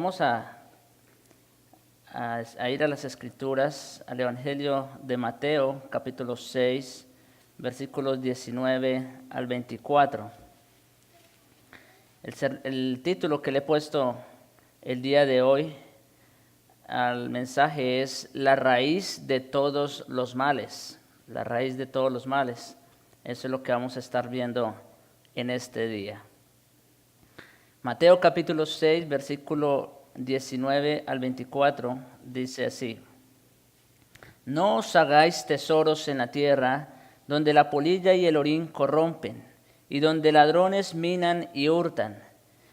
Vamos a ir a las Escrituras, al Evangelio de Mateo, capítulo 6, versículos 19 al 24. El título que le he puesto el día de hoy al mensaje es La raíz de todos los males. La raíz de todos los males. Eso es lo que vamos a estar viendo en este día. Mateo capítulo 6, versículo 19 al 24, dice así: No os hagáis tesoros en la tierra, donde la polilla y el orín corrompen, y donde ladrones minan y hurtan,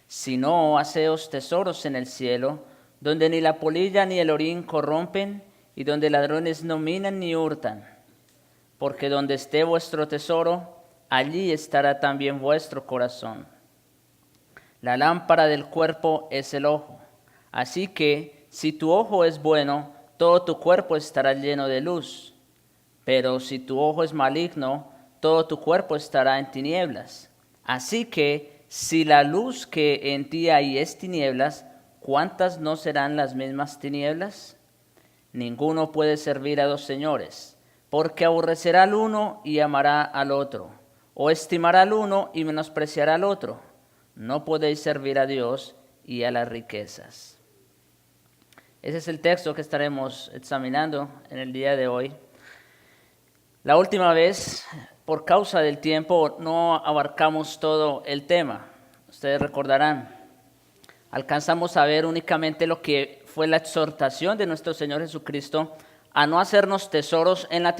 sino haceos tesoros en el cielo, donde ni la polilla ni el orín corrompen, y donde ladrones no minan ni hurtan. Porque donde esté vuestro tesoro, allí estará también vuestro corazón. La lámpara del cuerpo es el ojo. Así que, si tu ojo es bueno, todo tu cuerpo estará lleno de luz. Pero si tu ojo es maligno, todo tu cuerpo estará en tinieblas. Así que, si la luz que en ti hay es tinieblas, ¿cuántas no serán las mismas tinieblas? Ninguno puede servir a dos señores, porque aborrecerá al uno y amará al otro, o estimará al uno y menospreciará al otro. No podéis servir a Dios y a las riquezas. Ese es el texto que estaremos examinando en el día de hoy. La última vez, por causa del tiempo, no abarcamos todo el tema. Ustedes recordarán, alcanzamos a ver únicamente lo que fue la exhortación de nuestro Señor Jesucristo a no hacernos tesoros en la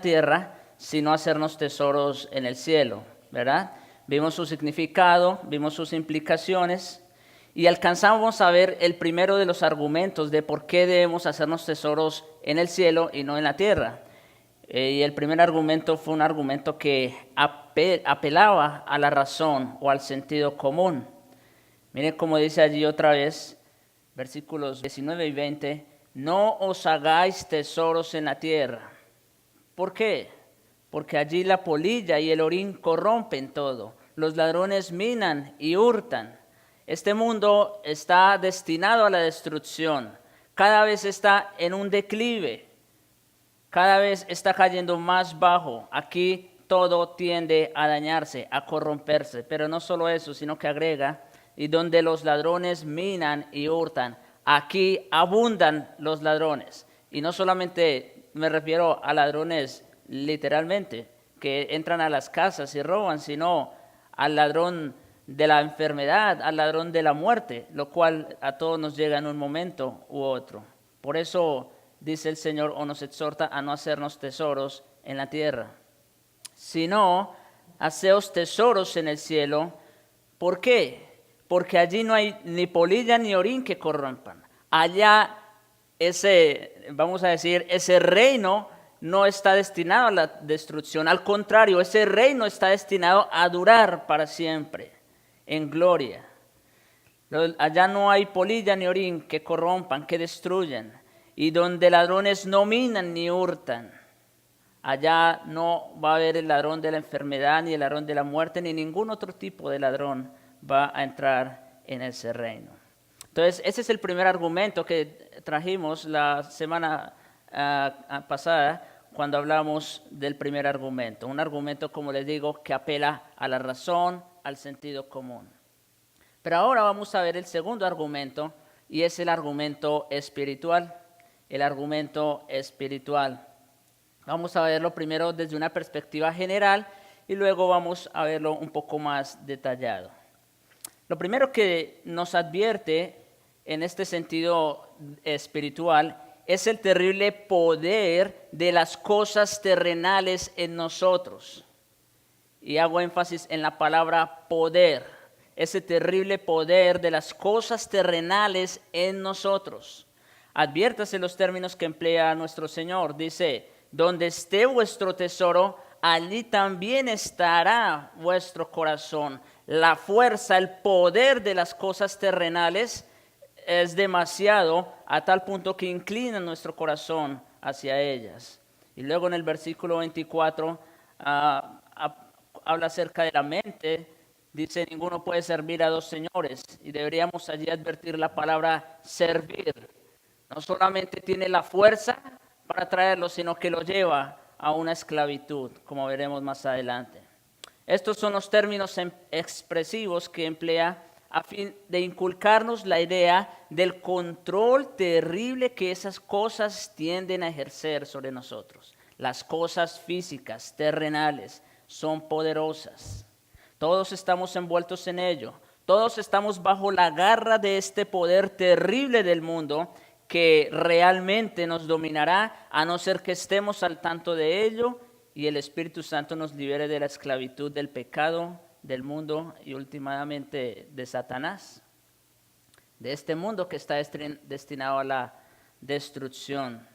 tierra, sino hacernos tesoros en el cielo, ¿verdad? Vimos su significado, vimos sus implicaciones y alcanzamos a ver el primero de los argumentos de por qué debemos hacernos tesoros en el cielo y no en la tierra. Y el primer argumento fue un argumento que apelaba a la razón o al sentido común. Miren cómo dice allí otra vez, versículos 19 y 20, no os hagáis tesoros en la tierra. ¿Por qué? Porque allí la polilla y el orín corrompen todo. Los ladrones minan y hurtan. Este mundo está destinado a la destrucción. Cada vez está en un declive. Cada vez está cayendo más bajo. Aquí todo tiende a dañarse, a corromperse. Pero no solo eso, sino que agrega, y donde los ladrones minan y hurtan, aquí abundan los ladrones. Y no solamente me refiero a ladrones literalmente, que entran a las casas y roban, sino al ladrón de la enfermedad, al ladrón de la muerte, lo cual a todos nos llega en un momento u otro. Por eso dice el Señor, o nos exhorta a no hacernos tesoros en la tierra, sino haceos tesoros en el cielo. ¿Por qué? Porque allí no hay ni polilla ni orín que corrompan. Allá vamos a decir, ese reino no está destinado a la destrucción. Al contrario, ese reino está destinado a durar para siempre, en gloria. Allá no hay polilla ni orín que corrompan, que destruyan. Y donde ladrones no minan ni hurtan. Allá no va a haber el ladrón de la enfermedad, ni el ladrón de la muerte, ni ningún otro tipo de ladrón va a entrar en ese reino. Entonces, ese es el primer argumento que trajimos la semana pasada cuando hablamos del primer argumento. Un argumento, como les digo, que apela a la razón, al sentido común. Pero ahora vamos a ver el segundo argumento, y es el argumento espiritual. El argumento espiritual. Vamos a verlo primero desde una perspectiva general y luego vamos a verlo un poco más detallado. Lo primero que nos advierte en este sentido espiritual es el terrible poder de las cosas terrenales en nosotros. Y hago énfasis en la palabra poder, ese terrible poder de las cosas terrenales en nosotros. Adviértase los términos que emplea nuestro Señor. Dice, donde esté vuestro tesoro, allí también estará vuestro corazón. La fuerza, el poder de las cosas terrenales es demasiado a tal punto que inclina nuestro corazón hacia ellas. Y luego en el versículo 24 habla acerca de la mente Dice, ninguno puede servir a dos señores, y deberíamos allí advertir la palabra servir. No solamente tiene la fuerza para traerlo, sino que lo lleva a una esclavitud, como veremos más adelante. Estos son los términos expresivos que emplea a fin de inculcarnos la idea del control terrible que esas cosas tienden a ejercer sobre nosotros. Las cosas físicas, terrenales, son poderosas. Todos estamos envueltos en ello. Todos estamos bajo la garra de este poder terrible del mundo que realmente nos dominará, a no ser que estemos al tanto de ello y el Espíritu Santo nos libere de la esclavitud del pecado, del mundo y últimamente de Satanás, de este mundo que está destinado a la destrucción.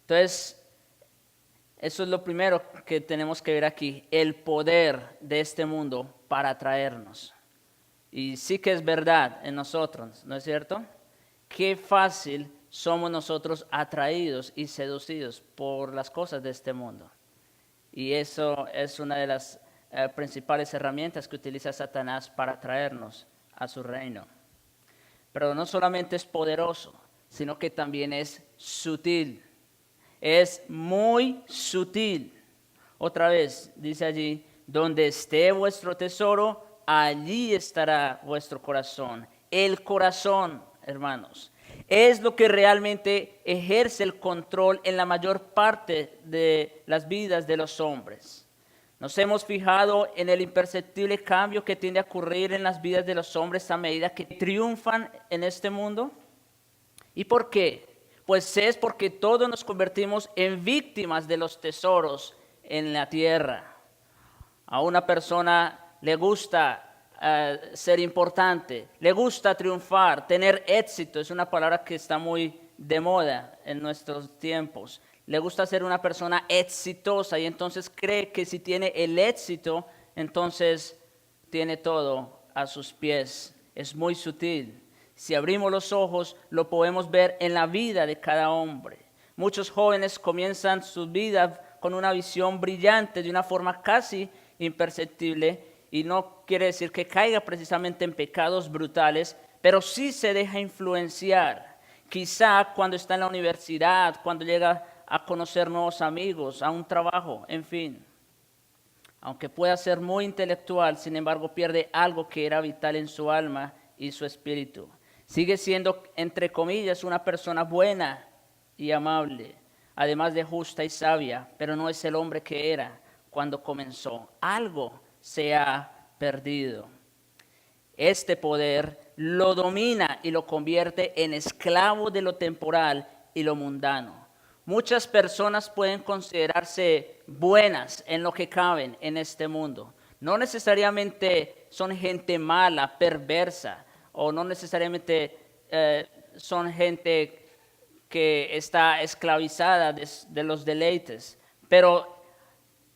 Entonces, eso es lo primero que tenemos que ver aquí, el poder de este mundo para atraernos. Y sí que es verdad en nosotros, ¿no es cierto? Qué fácil somos nosotros atraídos y seducidos por las cosas de este mundo. Y eso es una de las principales herramientas que utiliza Satanás para atraernos a su reino. Pero no solamente es poderoso, sino que también es sutil. Es muy sutil. Otra vez, dice allí, donde esté vuestro tesoro, allí estará vuestro corazón. El corazón, hermanos, es lo que realmente ejerce el control en la mayor parte de las vidas de los hombres. Nos hemos fijado en el imperceptible cambio que tiende a ocurrir en las vidas de los hombres a medida que triunfan en este mundo. ¿Y por qué? Pues es porque todos nos convertimos en víctimas de los tesoros en la tierra. A una persona le gusta ser importante, le gusta triunfar, tener éxito, es una palabra que está muy de moda en nuestros tiempos. Le gusta ser una persona exitosa y entonces cree que si tiene el éxito, entonces tiene todo a sus pies. Es muy sutil. Si abrimos los ojos, lo podemos ver en la vida de cada hombre. Muchos jóvenes comienzan su vida con una visión brillante de una forma casi imperceptible, y no quiere decir que caiga precisamente en pecados brutales, pero sí se deja influenciar. Quizá cuando está en la universidad, cuando llega a conocer nuevos amigos, a un trabajo, en fin. Aunque pueda ser muy intelectual, sin embargo pierde algo que era vital en su alma y su espíritu. Sigue siendo, entre comillas, una persona buena y amable, además de justa y sabia, pero no es el hombre que era cuando comenzó. Algo se ha perdido. Este poder lo domina y lo convierte en esclavo de lo temporal y lo mundano. Muchas personas pueden considerarse buenas en lo que caben en este mundo. No necesariamente son gente mala, perversa, o no necesariamente son gente que está esclavizada de los deleites, pero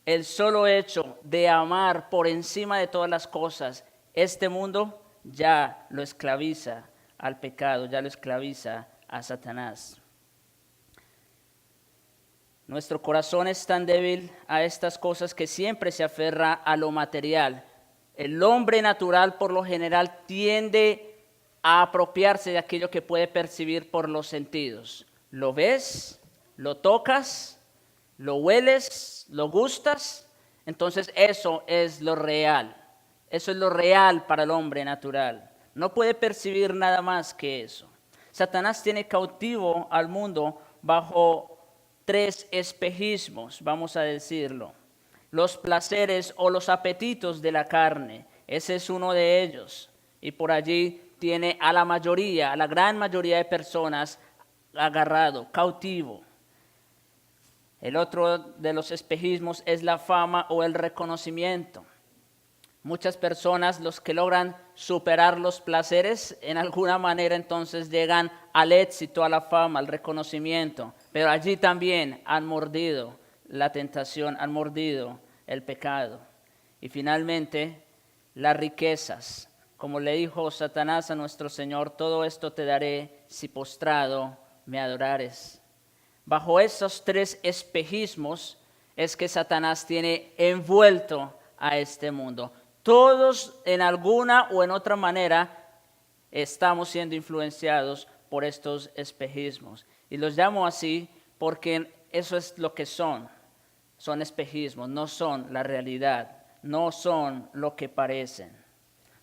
el solo hecho de amar por encima de todas las cosas, este mundo ya lo esclaviza al pecado, ya lo esclaviza a Satanás. Nuestro corazón es tan débil a estas cosas que siempre se aferra a lo material. El hombre natural por lo general tiende a apropiarse de aquello que puede percibir por los sentidos. Lo ves, lo tocas, lo hueles, lo gustas, entonces eso es lo real. Eso es lo real para el hombre natural. No puede percibir nada más que eso. Satanás tiene cautivo al mundo bajo 3 espejismos, vamos a decirlo. Los placeres o los apetitos de la carne, ese es uno de ellos. Y por allí tiene a la mayoría, a la gran mayoría de personas agarrado, cautivo. El otro de los espejismos es la fama o el reconocimiento. Muchas personas, los que logran superar los placeres, en alguna manera entonces llegan al éxito, a la fama, al reconocimiento. Pero allí también han mordido la tentación, han mordido el pecado. Y finalmente, las riquezas. Como le dijo Satanás a nuestro Señor, todo esto te daré si postrado me adorares. Bajo esos 3 espejismos es que Satanás tiene envuelto a este mundo. Todos en alguna o en otra manera estamos siendo influenciados por estos espejismos. Y los llamo así porque eso es lo que son. Son espejismos, no son la realidad, no son lo que parecen.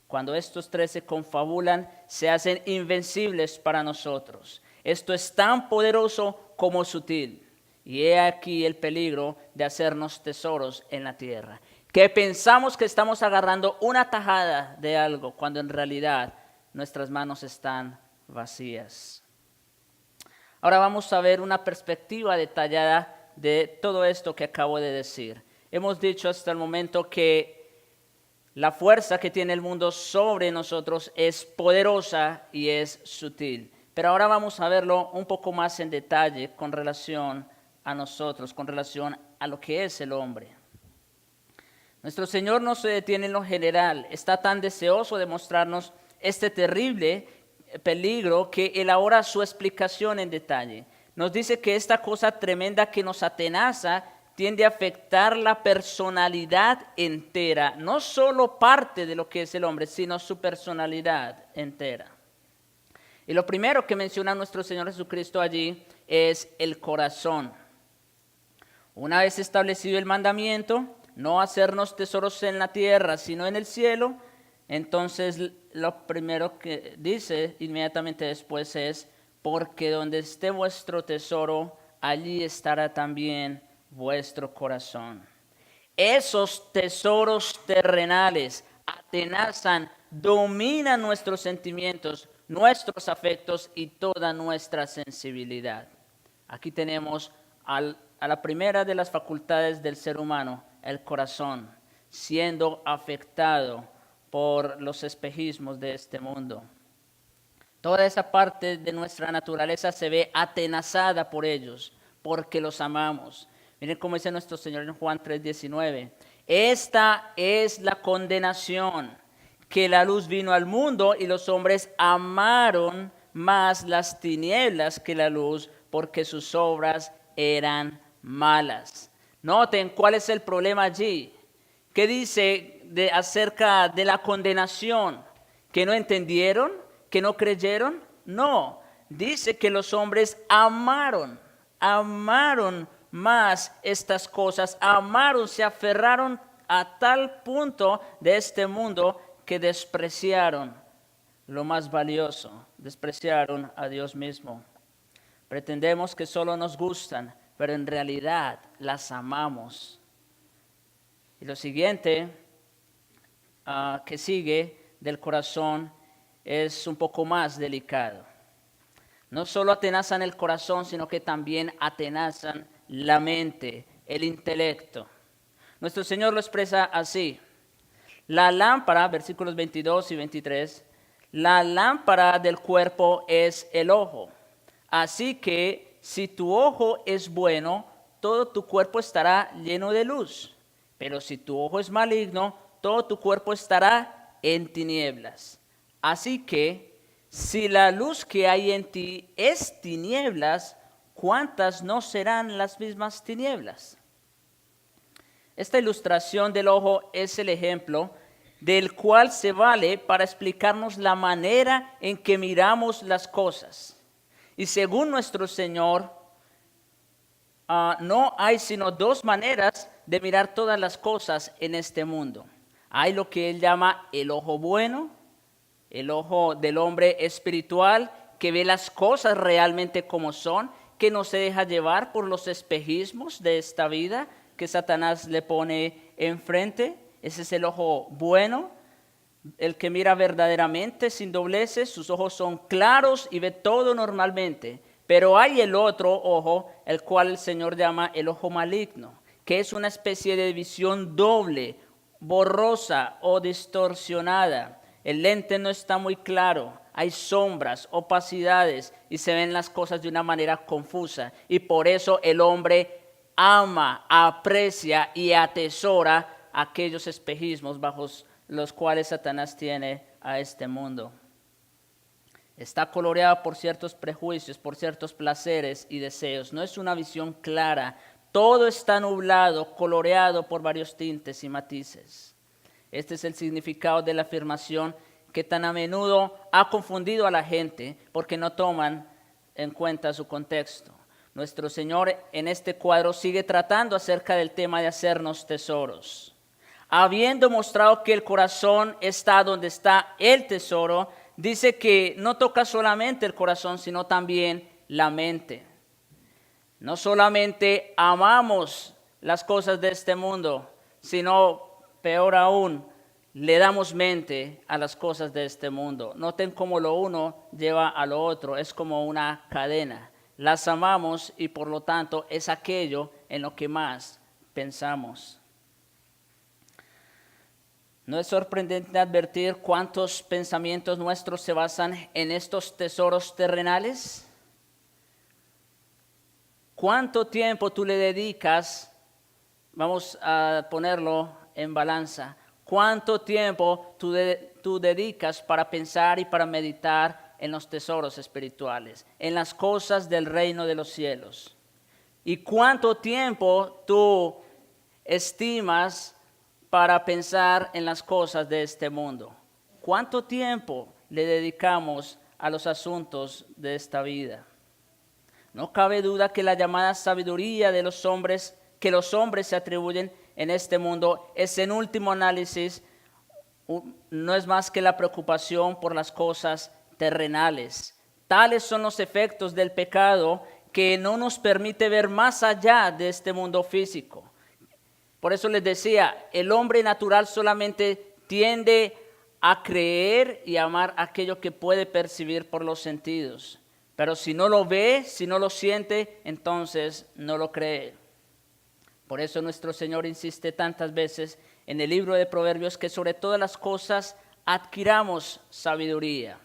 Cuando estos tres se confabulan, se hacen invencibles para nosotros. Esto es tan poderoso como sutil. Y he aquí el peligro de hacernos tesoros en la tierra. Que pensamos que estamos agarrando una tajada de algo, cuando en realidad nuestras manos están vacías. Ahora vamos a ver una perspectiva detallada de todo esto que acabo de decir. Hemos dicho hasta el momento que la fuerza que tiene el mundo sobre nosotros es poderosa y es sutil. Pero ahora vamos a verlo un poco más en detalle con relación a nosotros, con relación a lo que es el hombre. Nuestro Señor no se detiene en lo general, está tan deseoso de mostrarnos este terrible peligro que elabora su explicación en detalle. Nos dice que esta cosa tremenda que nos atenaza tiende a afectar la personalidad entera, no solo parte de lo que es el hombre, sino su personalidad entera. Y lo primero que menciona nuestro Señor Jesucristo allí es el corazón. Una vez establecido el mandamiento, no hacernos tesoros en la tierra, sino en el cielo, entonces lo primero que dice inmediatamente después es, porque donde esté vuestro tesoro, allí estará también vuestro corazón. Esos tesoros terrenales atenazan, dominan nuestros sentimientos, nuestros afectos y toda nuestra sensibilidad. Aquí tenemos a la primera de las facultades del ser humano, el corazón, siendo afectado por los espejismos de este mundo. Toda esa parte de nuestra naturaleza se ve atenazada por ellos, porque los amamos. Miren cómo dice nuestro Señor en Juan 3:19. Esta es la condenación, que la luz vino al mundo y los hombres amaron más las tinieblas que la luz, porque sus obras eran malas. Noten cuál es el problema allí. ¿Qué dice acerca de la condenación? ¿Que no entendieron? ¿Que no creyeron? No, dice que los hombres amaron más estas cosas, se aferraron a tal punto de este mundo que despreciaron lo más valioso, despreciaron a Dios mismo. Pretendemos que solo nos gustan, pero en realidad las amamos. Y lo siguiente que sigue del corazón es un poco más delicado. No solo atenazan el corazón, sino que también atenazan la mente, el intelecto. Nuestro Señor lo expresa así. La lámpara, versículos 22 y 23, la lámpara del cuerpo es el ojo. Así que si tu ojo es bueno, todo tu cuerpo estará lleno de luz. Pero si tu ojo es maligno, todo tu cuerpo estará en tinieblas. Así que si la luz que hay en ti es tinieblas, ¿cuántas no serán las mismas tinieblas? Esta ilustración del ojo es el ejemplo del cual se vale para explicarnos la manera en que miramos las cosas. Y según nuestro Señor, no hay sino dos maneras de mirar todas las cosas en este mundo. Hay lo que Él llama el ojo bueno, el ojo del hombre espiritual, que ve las cosas realmente como son, que no se deja llevar por los espejismos de esta vida que Satanás le pone enfrente. Ese es el ojo bueno, el que mira verdaderamente sin dobleces, sus ojos son claros y ve todo normalmente. Pero hay el otro ojo, el cual el Señor llama el ojo maligno, que es una especie de visión doble, borrosa o distorsionada. El lente no está muy claro, hay sombras, opacidades y se ven las cosas de una manera confusa. Y por eso el hombre ama, aprecia y atesora aquellos espejismos bajo los cuales Satanás tiene a este mundo. Está coloreado por ciertos prejuicios, por ciertos placeres y deseos. No es una visión clara. Todo está nublado, coloreado por varios tintes y matices. Este es el significado de la afirmación que tan a menudo ha confundido a la gente porque no toman en cuenta su contexto. Nuestro Señor en este cuadro sigue tratando acerca del tema de hacernos tesoros. Habiendo mostrado que el corazón está donde está el tesoro, dice que no toca solamente el corazón, sino también la mente. No solamente amamos las cosas de este mundo, sino, peor aún, le damos mente a las cosas de este mundo. Noten cómo lo uno lleva a lo otro, es como una cadena. Las amamos y por lo tanto es aquello en lo que más pensamos. ¿No es sorprendente advertir cuántos pensamientos nuestros se basan en estos tesoros terrenales? ¿Cuánto tiempo tú le dedicas? Vamos a ponerlo en balanza. ¿Cuánto tiempo tú dedicas para pensar y para meditar en los tesoros espirituales, en las cosas del reino de los cielos? ¿Y cuánto tiempo tú estimas para pensar en las cosas de este mundo? ¿Cuánto tiempo le dedicamos a los asuntos de esta vida? No cabe duda que la llamada sabiduría de los hombres, que los hombres se atribuyen en este mundo, es en último análisis, no es más que la preocupación por las cosas terrenales. Tales son los efectos del pecado que no nos permite ver más allá de este mundo físico. Por eso les decía, el hombre natural solamente tiende a creer y amar aquello que puede percibir por los sentidos. Pero si no lo ve, si no lo siente, entonces no lo cree. Por eso nuestro Señor insiste tantas veces en el libro de Proverbios que sobre todas las cosas adquiramos sabiduría.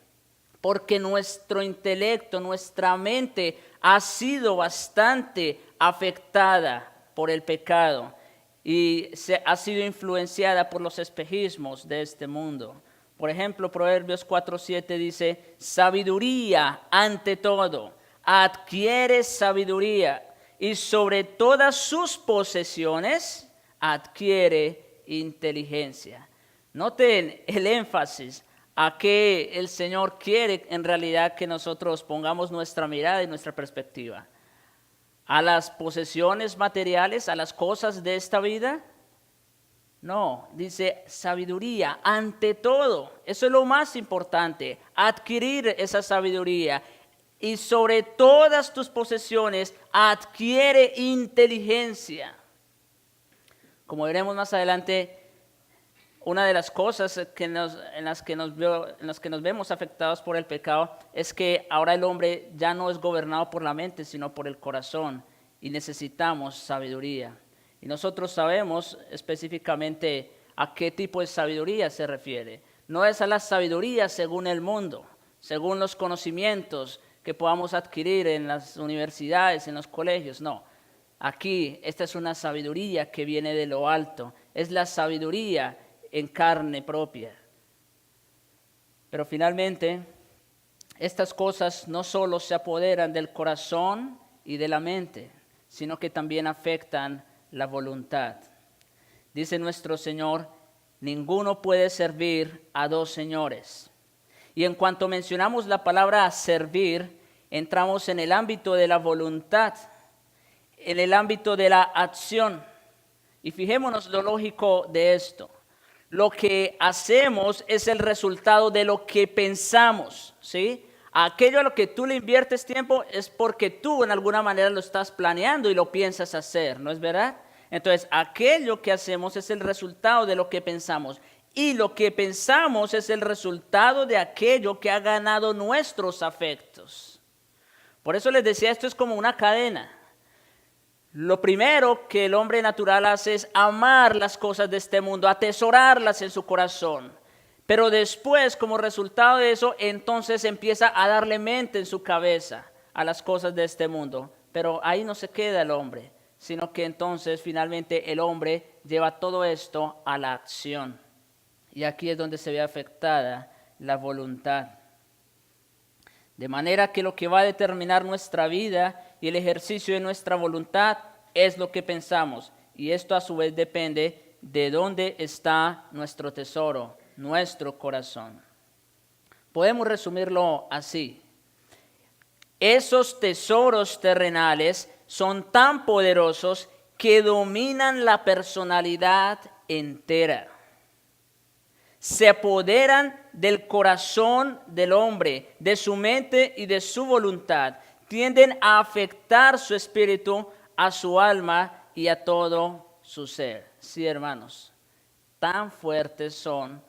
Porque nuestro intelecto, nuestra mente ha sido bastante afectada por el pecado y ha sido influenciada por los espejismos de este mundo. Por ejemplo, Proverbios 4:7 dice, sabiduría ante todo, adquiere sabiduría y sobre todas sus posesiones adquiere inteligencia. Noten el énfasis a que el Señor quiere en realidad que nosotros pongamos nuestra mirada y nuestra perspectiva. ¿A las posesiones materiales, a las cosas de esta vida? No, dice sabiduría ante todo. Eso es lo más importante, adquirir esa sabiduría. Y sobre todas tus posesiones adquiere inteligencia. Como veremos más adelante, una de las cosas en las que nos vemos afectados por el pecado es que ahora el hombre ya no es gobernado por la mente, sino por el corazón. Y necesitamos sabiduría. Y nosotros sabemos específicamente a qué tipo de sabiduría se refiere. No es a la sabiduría según el mundo, según los conocimientos que podamos adquirir en las universidades, en los colegios, no. Aquí, esta es una sabiduría que viene de lo alto. Es la sabiduría en carne propia. Pero finalmente, estas cosas no solo se apoderan del corazón y de la mente, sino que también afectan la voluntad. Dice nuestro Señor, ninguno puede servir a dos señores. Y en cuanto mencionamos la palabra servir, entramos en el ámbito de la voluntad, en el ámbito de la acción. Y fijémonos lo lógico de esto. Lo que hacemos es el resultado de lo que pensamos, ¿sí? Aquello a lo que tú le inviertes tiempo es porque tú en alguna manera lo estás planeando y lo piensas hacer, ¿no es verdad? Entonces, aquello que hacemos es el resultado de lo que pensamos. Y lo que pensamos es el resultado de aquello que ha ganado nuestros afectos. Por eso les decía, esto es como una cadena. Lo primero que el hombre natural hace es amar las cosas de este mundo, atesorarlas en su corazón. Pero después, como resultado de eso, entonces empieza a darle mente en su cabeza a las cosas de este mundo. Pero ahí no se queda el hombre, sino que entonces finalmente el hombre lleva todo esto a la acción. Y aquí es donde se ve afectada la voluntad. De manera que lo que va a determinar nuestra vida y el ejercicio de nuestra voluntad es lo que pensamos. Y esto a su vez depende de dónde está nuestro tesoro, nuestro corazón. Podemos resumirlo así. Esos tesoros terrenales son tan poderosos que dominan la personalidad entera. Se apoderan del corazón del hombre, de su mente y de su voluntad. Tienden a afectar su espíritu, a su alma y a todo su ser. Sí, hermanos, tan fuertes son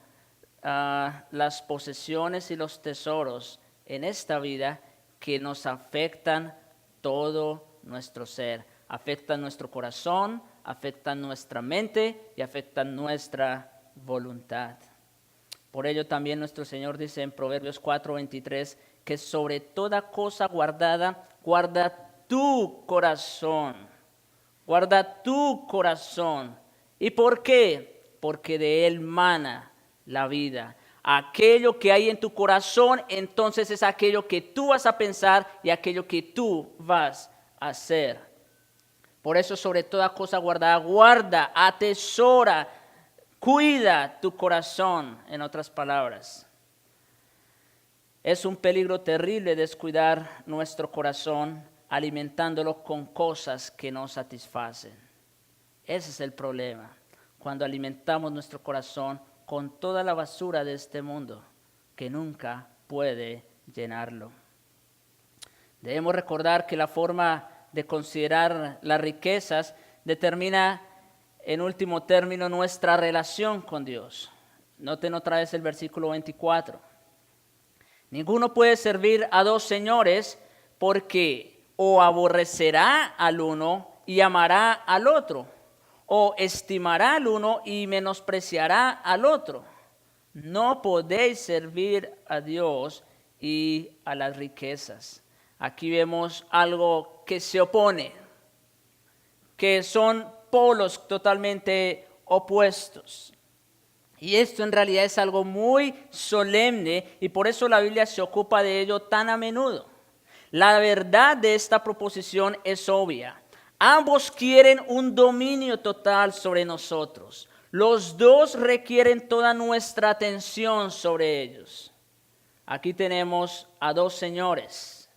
las posesiones y los tesoros en esta vida que nos afectan todo nuestro ser. Afectan nuestro corazón, afectan nuestra mente y afectan nuestra voluntad. Por ello también nuestro Señor dice en Proverbios 4:23 que sobre toda cosa guardada, guarda tu corazón. Guarda tu corazón. ¿Y por qué? Porque de él mana la vida. Aquello que hay en tu corazón, entonces es aquello que tú vas a pensar y aquello que tú vas a hacer. Por eso sobre toda cosa guardada, guarda, atesora, cuida tu corazón, en otras palabras. Es un peligro terrible descuidar nuestro corazón alimentándolo con cosas que no satisfacen. Ese es el problema, cuando alimentamos nuestro corazón con toda la basura de este mundo que nunca puede llenarlo. Debemos recordar que la forma de considerar las riquezas determina en último término nuestra relación con Dios. Noten otra vez el versículo 24. Ninguno puede servir a dos señores porque o aborrecerá al uno y amará al otro, o estimará al uno y menospreciará al otro. No podéis servir a Dios y a las riquezas. Aquí vemos algo que se opone, que son polos totalmente opuestos. Y esto en realidad es algo muy solemne y por eso la Biblia se ocupa de ello tan a menudo. La verdad de esta proposición es obvia. Ambos quieren un dominio total sobre nosotros. Los dos requieren toda nuestra atención sobre ellos. Aquí tenemos a dos señores.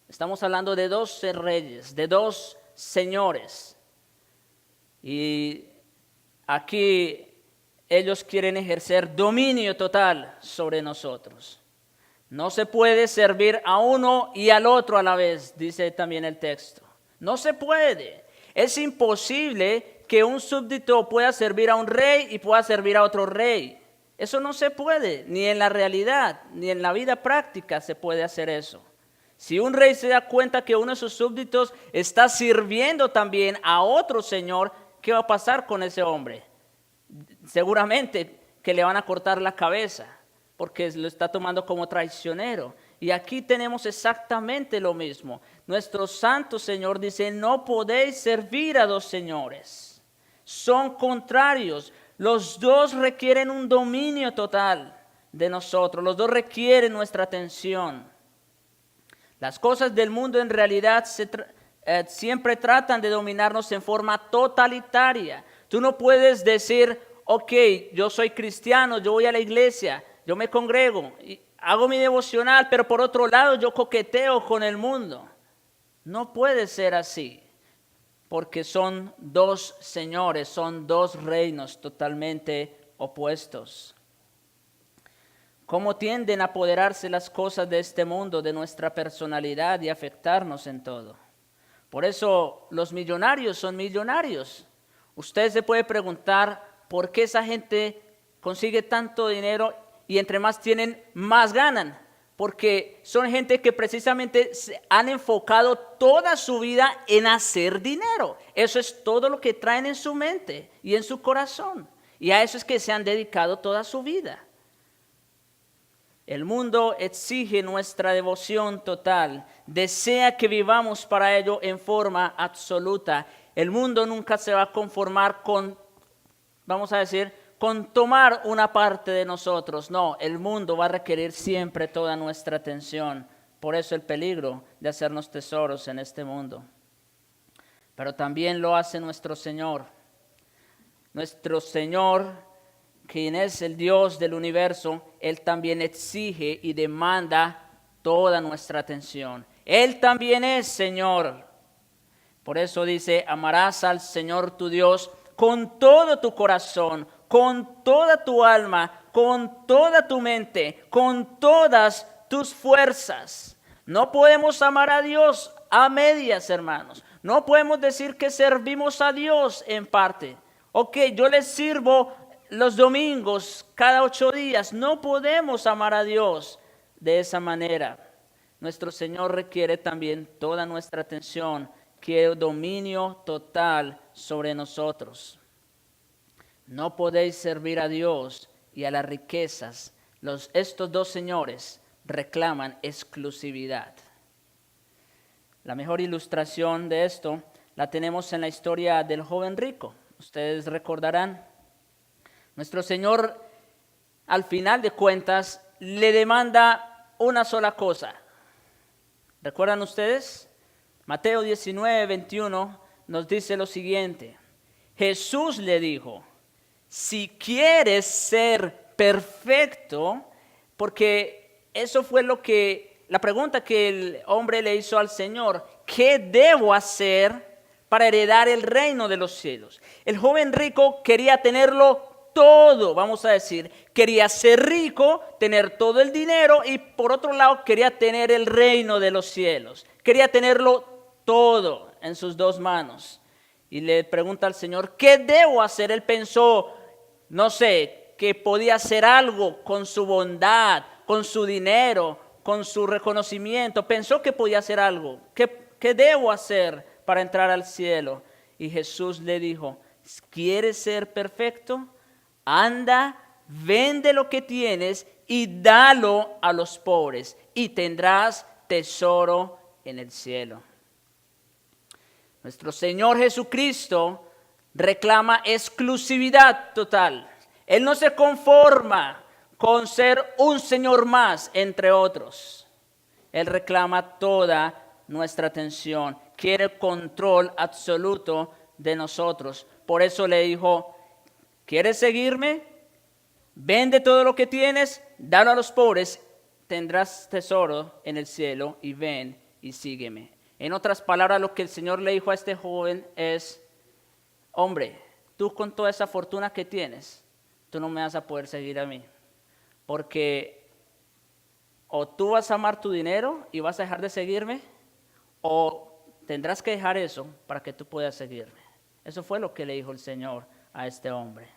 Estamos hablando de dos reyes, de dos señores. Y aquí ellos quieren ejercer dominio total sobre nosotros. No se puede servir a uno y al otro a la vez, dice también el texto. No se puede. Es imposible que un súbdito pueda servir a un rey y pueda servir a otro rey. Eso no se puede, ni en la realidad, ni en la vida práctica se puede hacer eso. Si un rey se da cuenta que uno de sus súbditos está sirviendo también a otro señor, ¿qué va a pasar con ese hombre? Seguramente que le van a cortar la cabeza porque lo está tomando como traicionero. Y aquí tenemos exactamente lo mismo. Nuestro santo Señor dice, no podéis servir a dos señores. Son contrarios. Los dos requieren un dominio total de nosotros. Los dos requieren nuestra atención. Las cosas del mundo en realidad siempre tratan de dominarnos en forma totalitaria. Tú no puedes decir, ok, yo soy cristiano, yo voy a la iglesia, yo me congrego, y hago mi devocional, pero por otro lado yo coqueteo con el mundo. No puede ser así, porque son dos señores, son dos reinos totalmente opuestos. ¿Cómo tienden a apoderarse las cosas de este mundo, de nuestra personalidad y afectarnos en todo? Por eso los millonarios son millonarios. Usted se puede preguntar por qué esa gente consigue tanto dinero y entre más tienen, más ganan. Porque son gente que precisamente se han enfocado toda su vida en hacer dinero. Eso es todo lo que traen en su mente y en su corazón. Y a eso es que se han dedicado toda su vida. El mundo exige nuestra devoción total, desea que vivamos para ello en forma absoluta. El mundo nunca se va a conformar con, vamos a decir, con tomar una parte de nosotros. No, el mundo va a requerir siempre toda nuestra atención. Por eso el peligro de hacernos tesoros en este mundo. Pero también lo hace nuestro Señor. Nuestro Señor, quien es el Dios del universo, Él también exige y demanda toda nuestra atención. Él también es Señor. Por eso dice, amarás al Señor tu Dios con todo tu corazón, con toda tu alma, con toda tu mente, con todas tus fuerzas. No podemos amar a Dios a medias, hermanos. No podemos decir que servimos a Dios en parte. Ok, yo les sirvo los domingos cada 8 días. No podemos amar a Dios de esa manera. Nuestro Señor requiere también toda nuestra atención, quiere dominio total sobre nosotros. No podéis servir a Dios y a las riquezas. Estos dos señores reclaman exclusividad. La mejor ilustración de esto la tenemos en la historia del joven rico. Ustedes recordarán, nuestro Señor al final de cuentas le demanda una sola cosa. ¿Recuerdan ustedes? Mateo 19, 21 nos dice lo siguiente. Jesús le dijo, si quieres ser perfecto, porque eso fue la pregunta que el hombre le hizo al Señor, ¿qué debo hacer para heredar el reino de los cielos? El joven rico quería tenerlo todo, vamos a decir, quería ser rico, tener todo el dinero y por otro lado quería tener el reino de los cielos, quería tenerlo todo en sus dos manos. Y le pregunta al Señor, ¿qué debo hacer? Él pensó, no sé, que podía hacer algo con su bondad, con su dinero, con su reconocimiento. Pensó que podía hacer algo. ¿Qué debo hacer para entrar al cielo? Y Jesús le dijo, ¿quieres ser perfecto? Anda, vende lo que tienes y dalo a los pobres y tendrás tesoro en el cielo. Nuestro Señor Jesucristo reclama exclusividad total. Él no se conforma con ser un Señor más entre otros. Él reclama toda nuestra atención. Quiere control absoluto de nosotros. Por eso le dijo, ¿quieres seguirme? Vende todo lo que tienes, dalo a los pobres, tendrás tesoro en el cielo y ven y sígueme. En otras palabras, lo que el Señor le dijo a este joven es, hombre, tú con toda esa fortuna que tienes, tú no me vas a poder seguir a mí. Porque o tú vas a amar tu dinero y vas a dejar de seguirme, o tendrás que dejar eso para que tú puedas seguirme. Eso fue lo que le dijo el Señor a este hombre.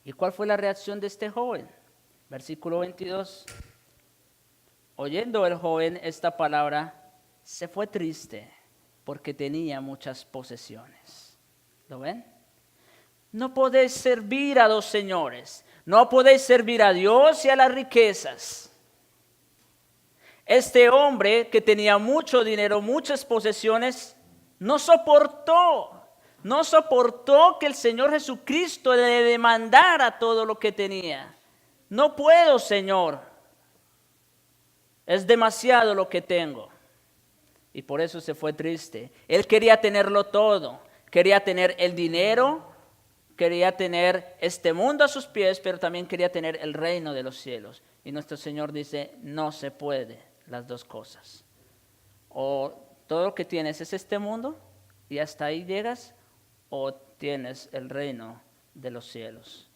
¿Y cuál fue la reacción de este joven? Versículo 22. Oyendo el joven esta palabra, se fue triste porque tenía muchas posesiones. ¿Lo ven? No podéis servir a dos señores. No podéis servir a Dios y a las riquezas. Este hombre que tenía mucho dinero, muchas posesiones, no soportó que el Señor Jesucristo le demandara todo lo que tenía. No puedo, Señor. Es demasiado lo que tengo. Y por eso se fue triste. Él quería tenerlo todo. Quería tener el dinero, quería tener este mundo a sus pies, pero también quería tener el reino de los cielos. Y nuestro Señor dice, no se puede las dos cosas. O todo lo que tienes es este mundo y hasta ahí llegas, o tienes el reino de los cielos.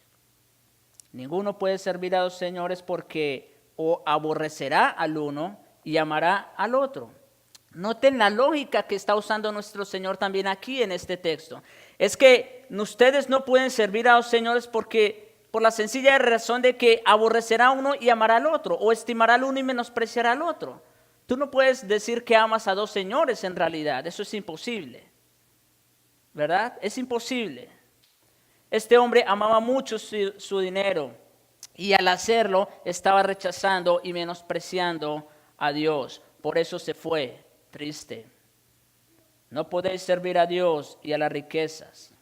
Ninguno puede servir a dos señores porque o aborrecerá al uno y amará al otro. Noten la lógica que está usando nuestro Señor también aquí en este texto. Es que ustedes no pueden servir a dos señores porque por la sencilla razón de que aborrecerá a uno y amará al otro, o estimará al uno y menospreciará al otro. Tú no puedes decir que amas a dos señores en realidad, eso es imposible, ¿verdad? Es imposible. Este hombre amaba mucho su dinero y al hacerlo estaba rechazando y menospreciando a Dios. Por eso se fue triste. No podéis servir a Dios y a las riquezas.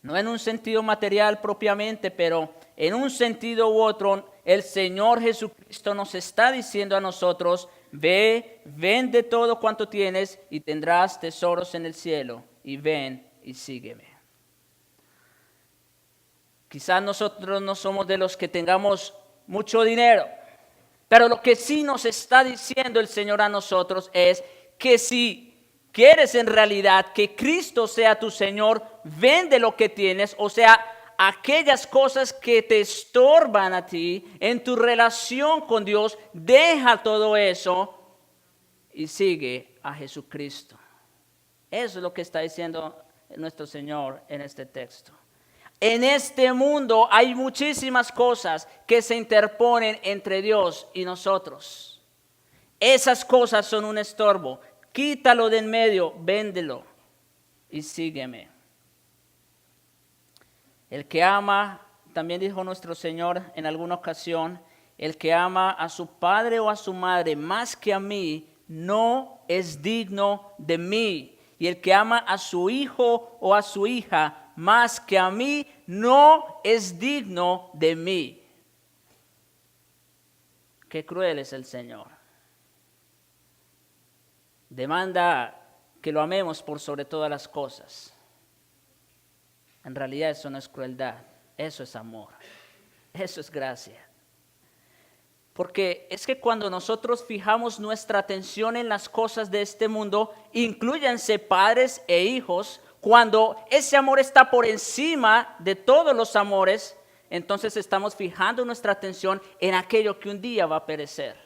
No en un sentido material propiamente, pero en un sentido u otro, el Señor Jesucristo nos está diciendo a nosotros, ve, vende todo cuanto tienes y tendrás tesoros en el cielo, y ven y sígueme. Quizás nosotros no somos de los que tengamos mucho dinero, pero lo que sí nos está diciendo el Señor a nosotros es que si quieres en realidad que Cristo sea tu Señor, vende lo que tienes, o sea, aquellas cosas que te estorban a ti en tu relación con Dios, deja todo eso y sigue a Jesucristo. Eso es lo que está diciendo nuestro Señor en este texto. En este mundo hay muchísimas cosas que se interponen entre Dios y nosotros. Esas cosas son un estorbo. Quítalo de en medio, véndelo y sígueme. El que ama, también dijo nuestro Señor en alguna ocasión, el que ama a su padre o a su madre más que a mí, no es digno de mí. Y el que ama a su hijo o a su hija más que a mí, no es digno de mí. Qué cruel es el Señor. Demanda que lo amemos por sobre todas las cosas. En realidad eso no es crueldad, eso es amor, eso es gracia. Porque es que cuando nosotros fijamos nuestra atención en las cosas de este mundo, inclúyanse padres e hijos, cuando ese amor está por encima de todos los amores, entonces estamos fijando nuestra atención en aquello que un día va a perecer.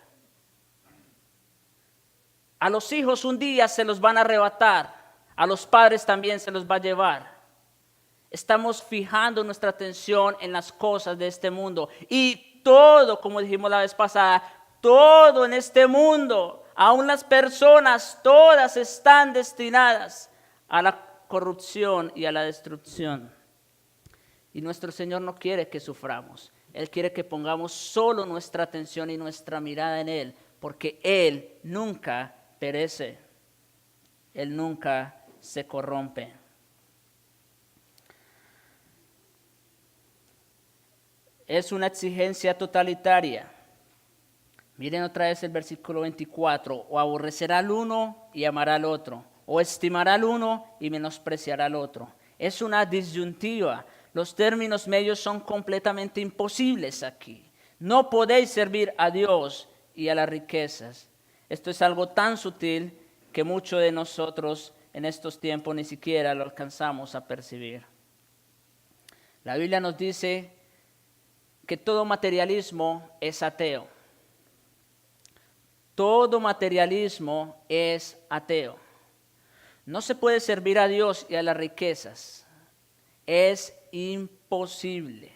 A los hijos un día se los van a arrebatar, a los padres también se los va a llevar. Estamos fijando nuestra atención en las cosas de este mundo. Y todo, como dijimos la vez pasada, todo en este mundo, aun las personas, todas están destinadas a la corrupción y a la destrucción. Y nuestro Señor no quiere que suframos. Él quiere que pongamos solo nuestra atención y nuestra mirada en Él, porque Él nunca perece. Él nunca se corrompe. Es una exigencia totalitaria. Miren otra vez el versículo 24. O aborrecerá al uno y amará al otro. O estimará al uno y menospreciará al otro. Es una disyuntiva. Los términos medios son completamente imposibles aquí. No podéis servir a Dios y a las riquezas. Esto es algo tan sutil que muchos de nosotros en estos tiempos ni siquiera lo alcanzamos a percibir. La Biblia nos dice que todo materialismo es ateo. Todo materialismo es ateo. No se puede servir a Dios y a las riquezas. Es imposible.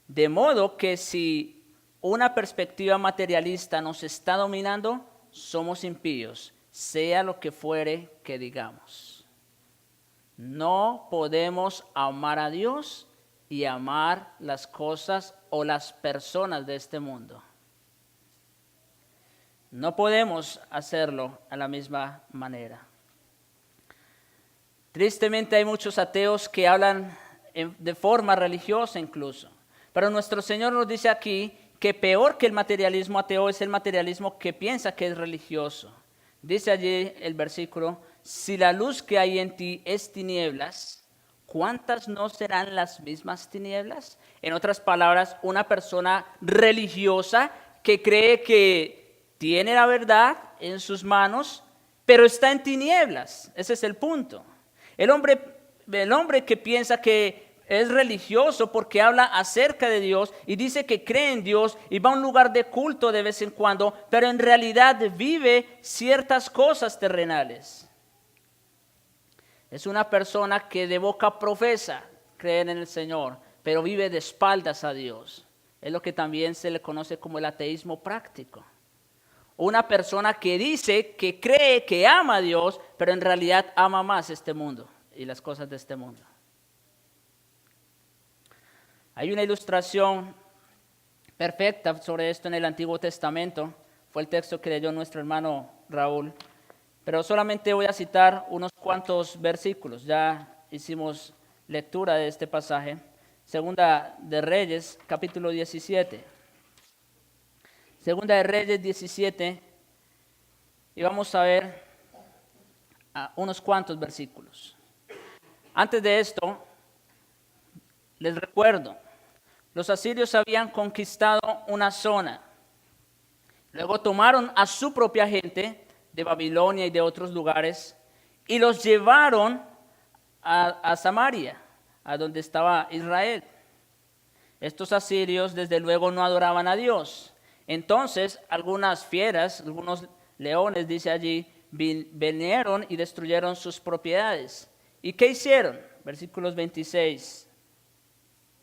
De modo que si una perspectiva materialista nos está dominando, somos impíos, sea lo que fuere que digamos. No podemos amar a Dios y amar las cosas o las personas de este mundo. No podemos hacerlo a la misma manera. Tristemente hay muchos ateos que hablan de forma religiosa incluso. Pero nuestro Señor nos dice aquí que peor que el materialismo ateo es el materialismo que piensa que es religioso. Dice allí el versículo, si la luz que hay en ti es tinieblas, ¿cuántas no serán las mismas tinieblas? En otras palabras, una persona religiosa que cree que tiene la verdad en sus manos, pero está en tinieblas. Ese es el punto. El hombre que piensa que es religioso porque habla acerca de Dios y dice que cree en Dios y va a un lugar de culto de vez en cuando, pero en realidad vive ciertas cosas terrenales. Es una persona que de boca profesa creer en el Señor, pero vive de espaldas a Dios. Es lo que también se le conoce como el ateísmo práctico. Una persona que dice que cree que ama a Dios, pero en realidad ama más este mundo y las cosas de este mundo. Hay una ilustración perfecta sobre esto en el Antiguo Testamento. Fue el texto que leyó nuestro hermano Raúl. Pero solamente voy a citar unos cuantos versículos. Ya hicimos lectura de este pasaje. Segunda de Reyes, capítulo 17. Segunda de Reyes 17. Y vamos a ver unos cuantos versículos. Antes de esto, Les recuerdo, los asirios habían conquistado una zona. Luego tomaron a su propia gente de Babilonia y de otros lugares y los llevaron a Samaria, a donde estaba Israel. Estos asirios desde luego no adoraban a Dios. Entonces algunas fieras, algunos leones, dice allí, vinieron y destruyeron sus propiedades. ¿Y qué hicieron? Versículos 26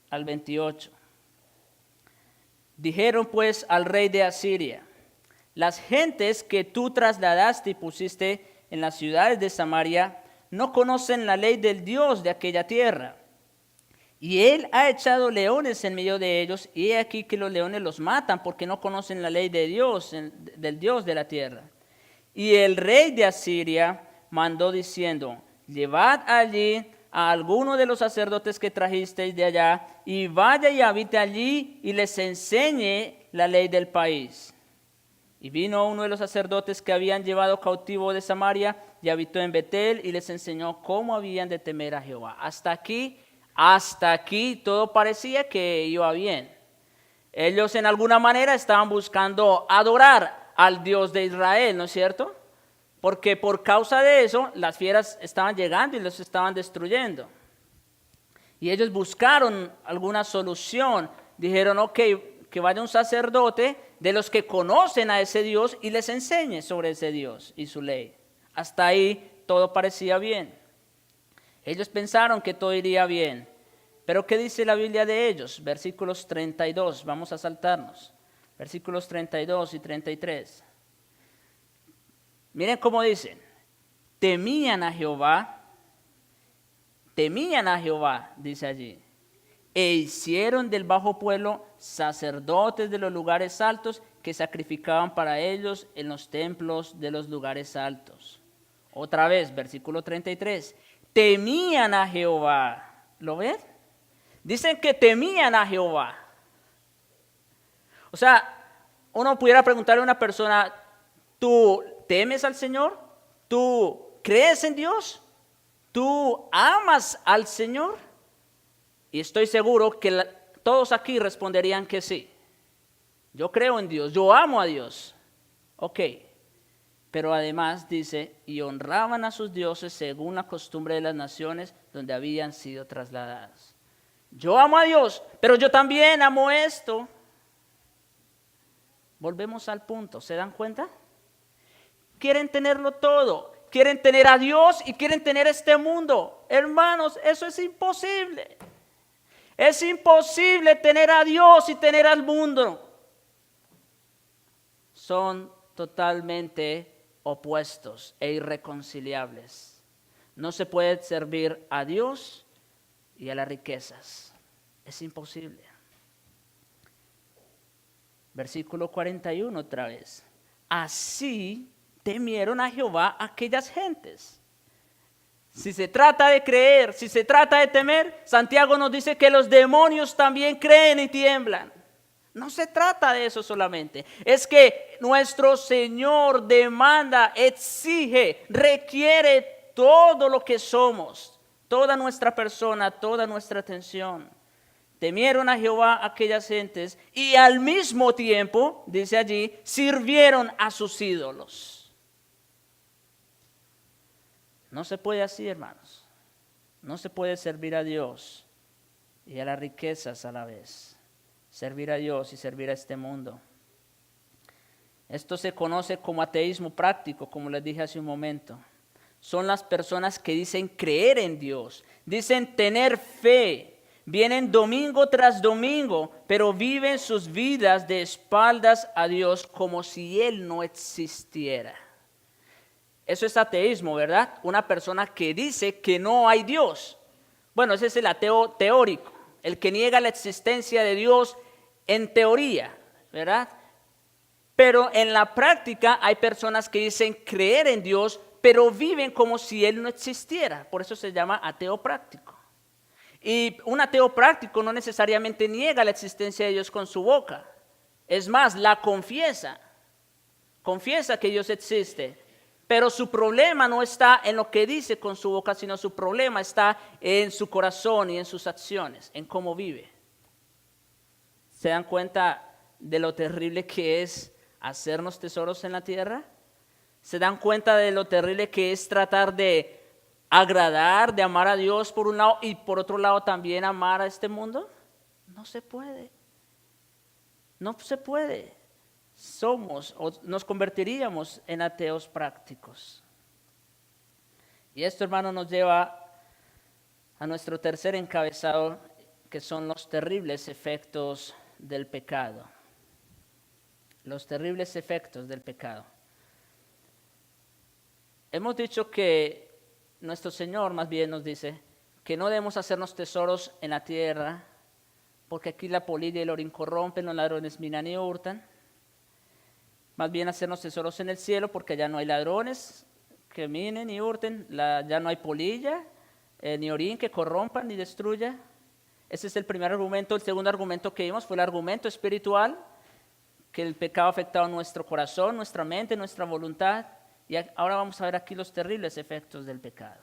al 28. Dijeron pues al rey de Asiria: las gentes que tú trasladaste y pusiste en las ciudades de Samaria no conocen la ley del Dios de aquella tierra. Y él ha echado leones en medio de ellos, y he aquí que los leones los matan porque no conocen la ley de Dios, del Dios de la tierra. Y el rey de Asiria mandó diciendo: llevad allí a alguno de los sacerdotes que trajisteis de allá, y vaya y habite allí, y les enseñe la ley del país. Y vino uno de los sacerdotes que habían llevado cautivo de Samaria, y habitó en Betel, y les enseñó cómo habían de temer a Jehová. Hasta aquí todo parecía que iba bien. Ellos en alguna manera estaban buscando adorar al Dios de Israel, ¿no es cierto? Porque por causa de eso las fieras estaban llegando y los estaban destruyendo. Y ellos buscaron alguna solución. Dijeron, ok, que vaya un sacerdote de los que conocen a ese Dios y les enseñe sobre ese Dios y su ley. Hasta ahí todo parecía bien. Ellos pensaron que todo iría bien. Pero ¿qué dice la Biblia de ellos? Versículos 32, vamos a saltarnos. Versículos 32 y 33. Miren cómo dicen: temían a Jehová, dice allí, e hicieron del bajo pueblo sacerdotes de los lugares altos que sacrificaban para ellos en los templos de los lugares altos. Otra vez, versículo 33. Temían a Jehová. ¿Lo ven? Dicen que temían a Jehová. O sea, uno pudiera preguntarle a una persona: ¿tú temes al Señor? ¿Tú crees en Dios? ¿Tú amas al Señor? Y estoy seguro que todos aquí responderían que sí. Yo creo en Dios, yo amo a Dios. Ok. Pero además dice: y honraban a sus dioses según la costumbre de las naciones donde habían sido trasladadas. Yo amo a Dios, pero yo también amo esto. Volvemos al punto, ¿se dan cuenta? Quieren tenerlo todo, quieren tener a Dios y quieren tener este mundo. Hermanos, eso es imposible. Es imposible tener a Dios y tener al mundo. Son totalmente opuestos e irreconciliables. No se puede servir a Dios y a las riquezas. Es imposible. Versículo 41 otra vez. Así temieron a Jehová aquellas gentes. Si se trata de creer, si se trata de temer, Santiago nos dice que los demonios también creen y tiemblan. No se trata de eso solamente. Es que nuestro Señor demanda, exige, requiere todo lo que somos, toda nuestra persona, toda nuestra atención. Temieron a Jehová aquellas gentes y al mismo tiempo, dice allí, sirvieron a sus ídolos. No se puede así, hermanos. No se puede servir a Dios y a las riquezas a la vez. Servir a Dios y servir a este mundo. Esto se conoce como ateísmo práctico, como les dije hace un momento. Son las personas que dicen creer en Dios, dicen tener fe, vienen domingo tras domingo, pero viven sus vidas de espaldas a Dios como si Él no existiera. Eso es ateísmo, ¿verdad? Una persona que dice que no hay Dios. Bueno, ese es el ateo teórico, el que niega la existencia de Dios en teoría, ¿verdad? Pero en la práctica hay personas que dicen creer en Dios, pero viven como si Él no existiera. Por eso se llama ateo práctico. Y un ateo práctico no necesariamente niega la existencia de Dios con su boca. Es más, la confiesa. Confiesa que Dios existe, Pero su problema no está en lo que dice con su boca, sino su problema está en su corazón y en sus acciones, en cómo vive. ¿Se dan cuenta de lo terrible que es hacernos tesoros en la tierra? ¿Se dan cuenta de lo terrible que es tratar de agradar, de amar a Dios por un lado y por otro lado también amar a este mundo? No se puede. No se puede. Somos o nos convertiríamos en ateos prácticos. Y esto, hermano, nos lleva a nuestro tercer encabezado, que son los terribles efectos del pecado. Los terribles efectos del pecado. Hemos dicho que nuestro Señor más bien nos dice que no debemos hacernos tesoros en la tierra, porque aquí la polilla y el orín corrompen, los ladrones minan y hurtan. Más bien hacernos tesoros en el cielo, porque allá no hay ladrones que minen ni hurten, ya no hay polilla, ni orín que corrompan ni destruya. Ese es el primer argumento. El segundo argumento que vimos fue el argumento espiritual, que el pecado ha afectado nuestro corazón, nuestra mente, nuestra voluntad. Y ahora vamos a ver aquí los terribles efectos del pecado.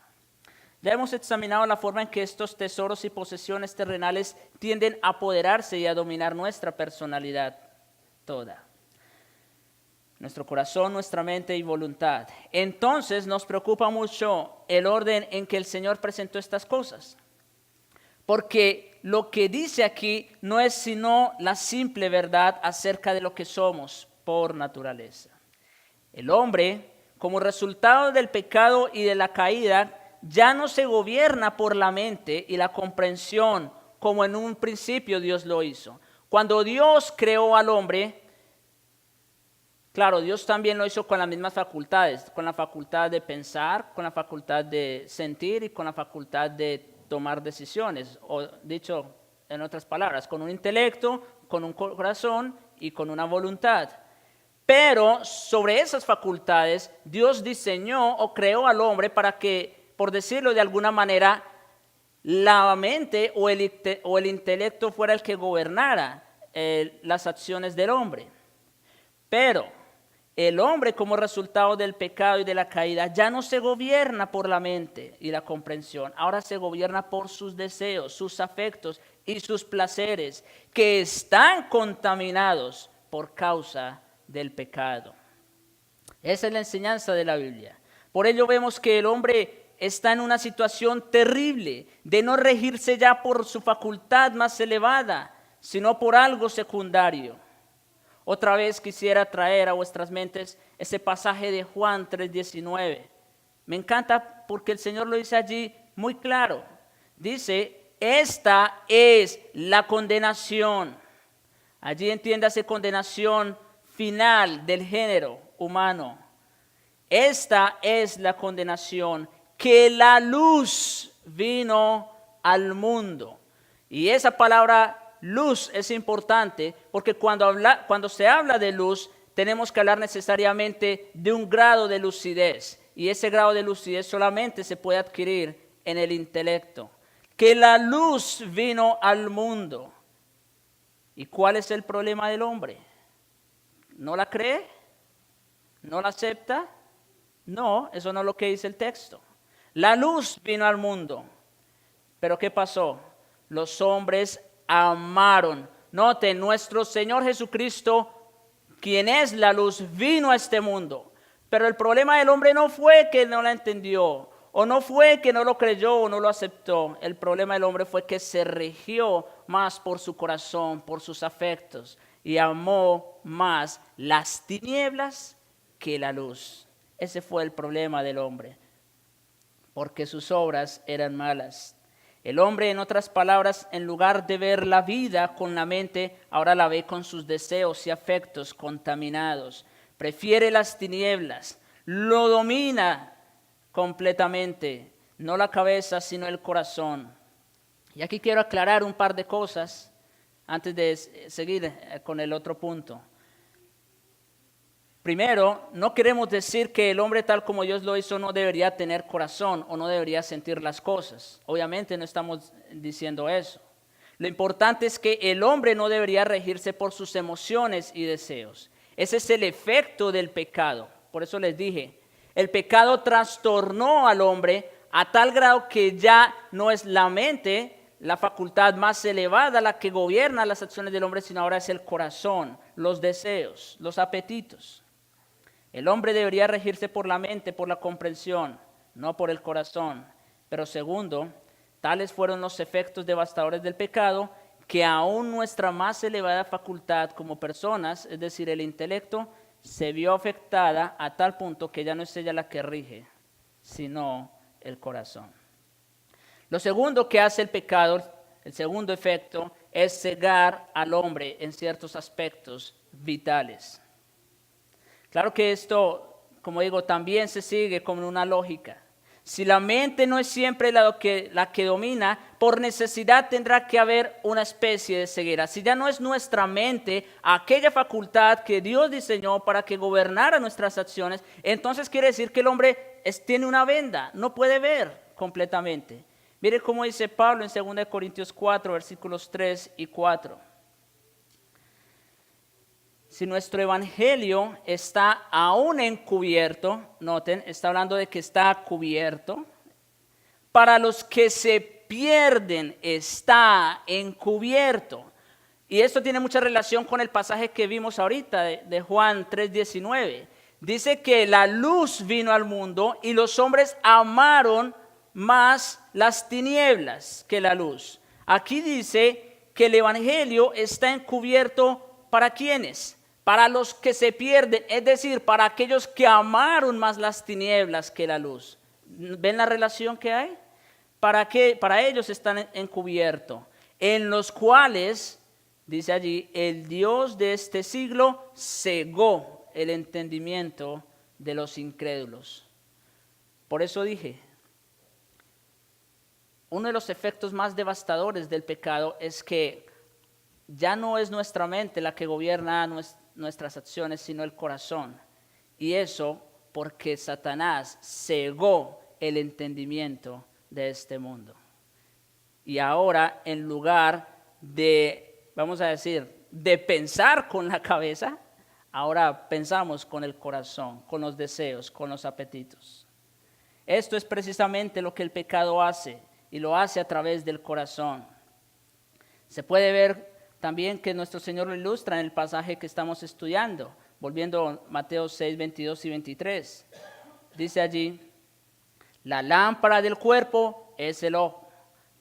Ya hemos examinado la forma en que estos tesoros y posesiones terrenales tienden a apoderarse y a dominar nuestra personalidad toda. Nuestro corazón, nuestra mente y voluntad. Entonces nos preocupa mucho el orden en que el Señor presentó estas cosas. Porque lo que dice aquí no es sino la simple verdad acerca de lo que somos por naturaleza. El hombre, como resultado del pecado y de la caída, ya no se gobierna por la mente y la comprensión como en un principio Dios lo hizo. Cuando Dios creó al hombre, claro, Dios también lo hizo con las mismas facultades, con la facultad de pensar, con la facultad de sentir y con la facultad de tomar decisiones, o dicho en otras palabras, con un intelecto, con un corazón y con una voluntad. Pero sobre esas facultades, Dios diseñó o creó al hombre para que, por decirlo de alguna manera, la mente o el intelecto fuera el que gobernara las acciones del hombre. Pero el hombre, como resultado del pecado y de la caída, ya no se gobierna por la mente y la comprensión. Ahora se gobierna por sus deseos, sus afectos y sus placeres, que están contaminados por causa del pecado. Esa es la enseñanza de la Biblia. Por ello vemos que el hombre está en una situación terrible de no regirse ya por su facultad más elevada, sino por algo secundario. Otra vez quisiera traer a vuestras mentes ese pasaje de Juan 3:19. Me encanta porque el Señor lo dice allí muy claro. Dice, esta es la condenación. Allí entiéndase condenación final del género humano. Esta es la condenación, que la luz vino al mundo. Y esa palabra luz es importante porque cuando se habla de luz, tenemos que hablar necesariamente de un grado de lucidez. Y ese grado de lucidez solamente se puede adquirir en el intelecto. Que la luz vino al mundo. ¿Y cuál es el problema del hombre? ¿No la cree? ¿No la acepta? No, eso no es lo que dice el texto. La luz vino al mundo. ¿Pero qué pasó? Los hombres amaron. Noten, nuestro Señor Jesucristo, quien es la luz, vino a este mundo. Pero el problema del hombre no fue que no la entendió, o no fue que no lo creyó o no lo aceptó. El problema del hombre fue que se rigió más por su corazón, por sus afectos, y amó más las tinieblas que la luz. Ese fue el problema del hombre, porque sus obras eran malas. El hombre, en otras palabras, en lugar de ver la vida con la mente, ahora la ve con sus deseos y afectos contaminados. Prefiere las tinieblas, lo domina completamente, no la cabeza, sino el corazón. Y aquí quiero aclarar un par de cosas antes de seguir con el otro punto. Primero, no queremos decir que el hombre tal como Dios lo hizo no debería tener corazón o no debería sentir las cosas. Obviamente no estamos diciendo eso. Lo importante es que el hombre no debería regirse por sus emociones y deseos. Ese es el efecto del pecado. Por eso les dije, El pecado trastornó al hombre a tal grado que ya no es la mente la facultad más elevada la que gobierna las acciones del hombre, sino ahora es el corazón, los deseos, los apetitos. El hombre debería regirse por la mente, por la comprensión, no por el corazón. Pero segundo, tales fueron los efectos devastadores del pecado, que aún nuestra más elevada facultad como personas, es decir, el intelecto, se vio afectada a tal punto que ya no es ella la que rige, sino el corazón. Lo segundo que hace el pecado, el segundo efecto, es cegar al hombre en ciertos aspectos vitales. Claro que esto, como digo, también se sigue con una lógica. Si la mente no es siempre la que domina, por necesidad tendrá que haber una especie de ceguera. Si ya no es nuestra mente aquella facultad que Dios diseñó para que gobernara nuestras acciones, entonces quiere decir que el hombre tiene una venda, no puede ver completamente. Mire cómo dice Pablo en 2 Corintios 4, versículos 3 y 4. Si nuestro evangelio está aún encubierto, noten, está hablando de que está cubierto, para los que se pierden está encubierto. Y esto tiene mucha relación con el pasaje que vimos ahorita de Juan 3:19. Dice que la luz vino al mundo y los hombres amaron más las tinieblas que la luz. Aquí dice que el evangelio está encubierto ¿para quiénes? Para los que se pierden, es decir, para aquellos que amaron más las tinieblas que la luz. ¿Ven la relación que hay? Para ellos están encubiertos, en los cuales, dice allí, el Dios de este siglo cegó el entendimiento de los incrédulos. Por eso dije, uno de los efectos más devastadores del pecado es que ya no es nuestra mente la que gobierna nuestras acciones, sino el corazón. Y eso porque Satanás cegó el entendimiento de este mundo. Y ahora, en lugar de, vamos a decir, de pensar con la cabeza, ahora pensamos con el corazón, con los deseos, con los apetitos. Esto es precisamente lo que el pecado hace, y lo hace a través del corazón. Se puede ver también que nuestro Señor lo ilustra en el pasaje que estamos estudiando, volviendo a Mateo 6, 22 y 23. Dice allí, la lámpara del cuerpo es el ojo.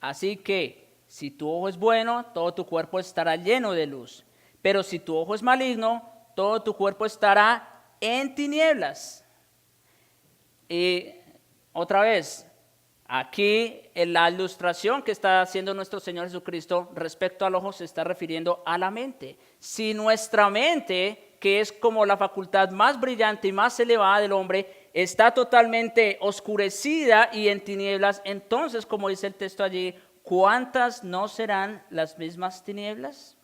Así que si tu ojo es bueno, todo tu cuerpo estará lleno de luz. Pero si tu ojo es maligno, todo tu cuerpo estará en tinieblas. Y otra vez, aquí en la ilustración que está haciendo nuestro Señor Jesucristo respecto al ojo se está refiriendo a la mente. Si nuestra mente, que es como la facultad más brillante y más elevada del hombre, está totalmente oscurecida y en tinieblas, entonces, como dice el texto allí, ¿cuántas no serán las mismas tinieblas?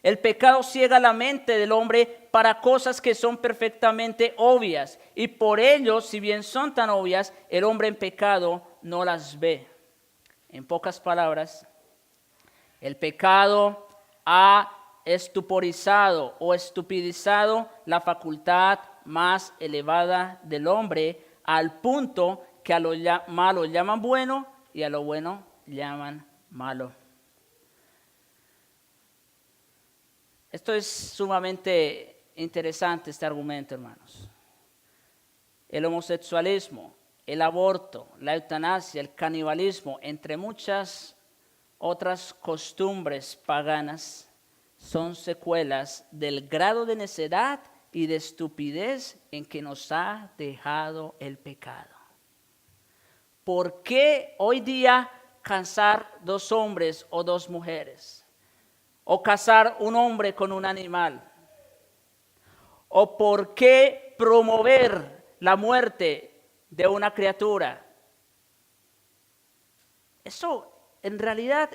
El pecado ciega la mente del hombre para cosas que son perfectamente obvias, y por ello, si bien son tan obvias, el hombre en pecado no las ve. En pocas palabras, el pecado ha estuporizado o estupidizado la facultad más elevada del hombre, al punto que a lo malo llaman bueno y a lo bueno llaman malo. Esto es sumamente interesante, este argumento, hermanos. El homosexualismo, el aborto, la eutanasia, el canibalismo, entre muchas otras costumbres paganas, son secuelas del grado de necedad y de estupidez en que nos ha dejado el pecado. ¿Por qué hoy día casar dos hombres o dos mujeres? ¿O casar un hombre con un animal? ¿O por qué promover la muerte de una criatura? Eso en realidad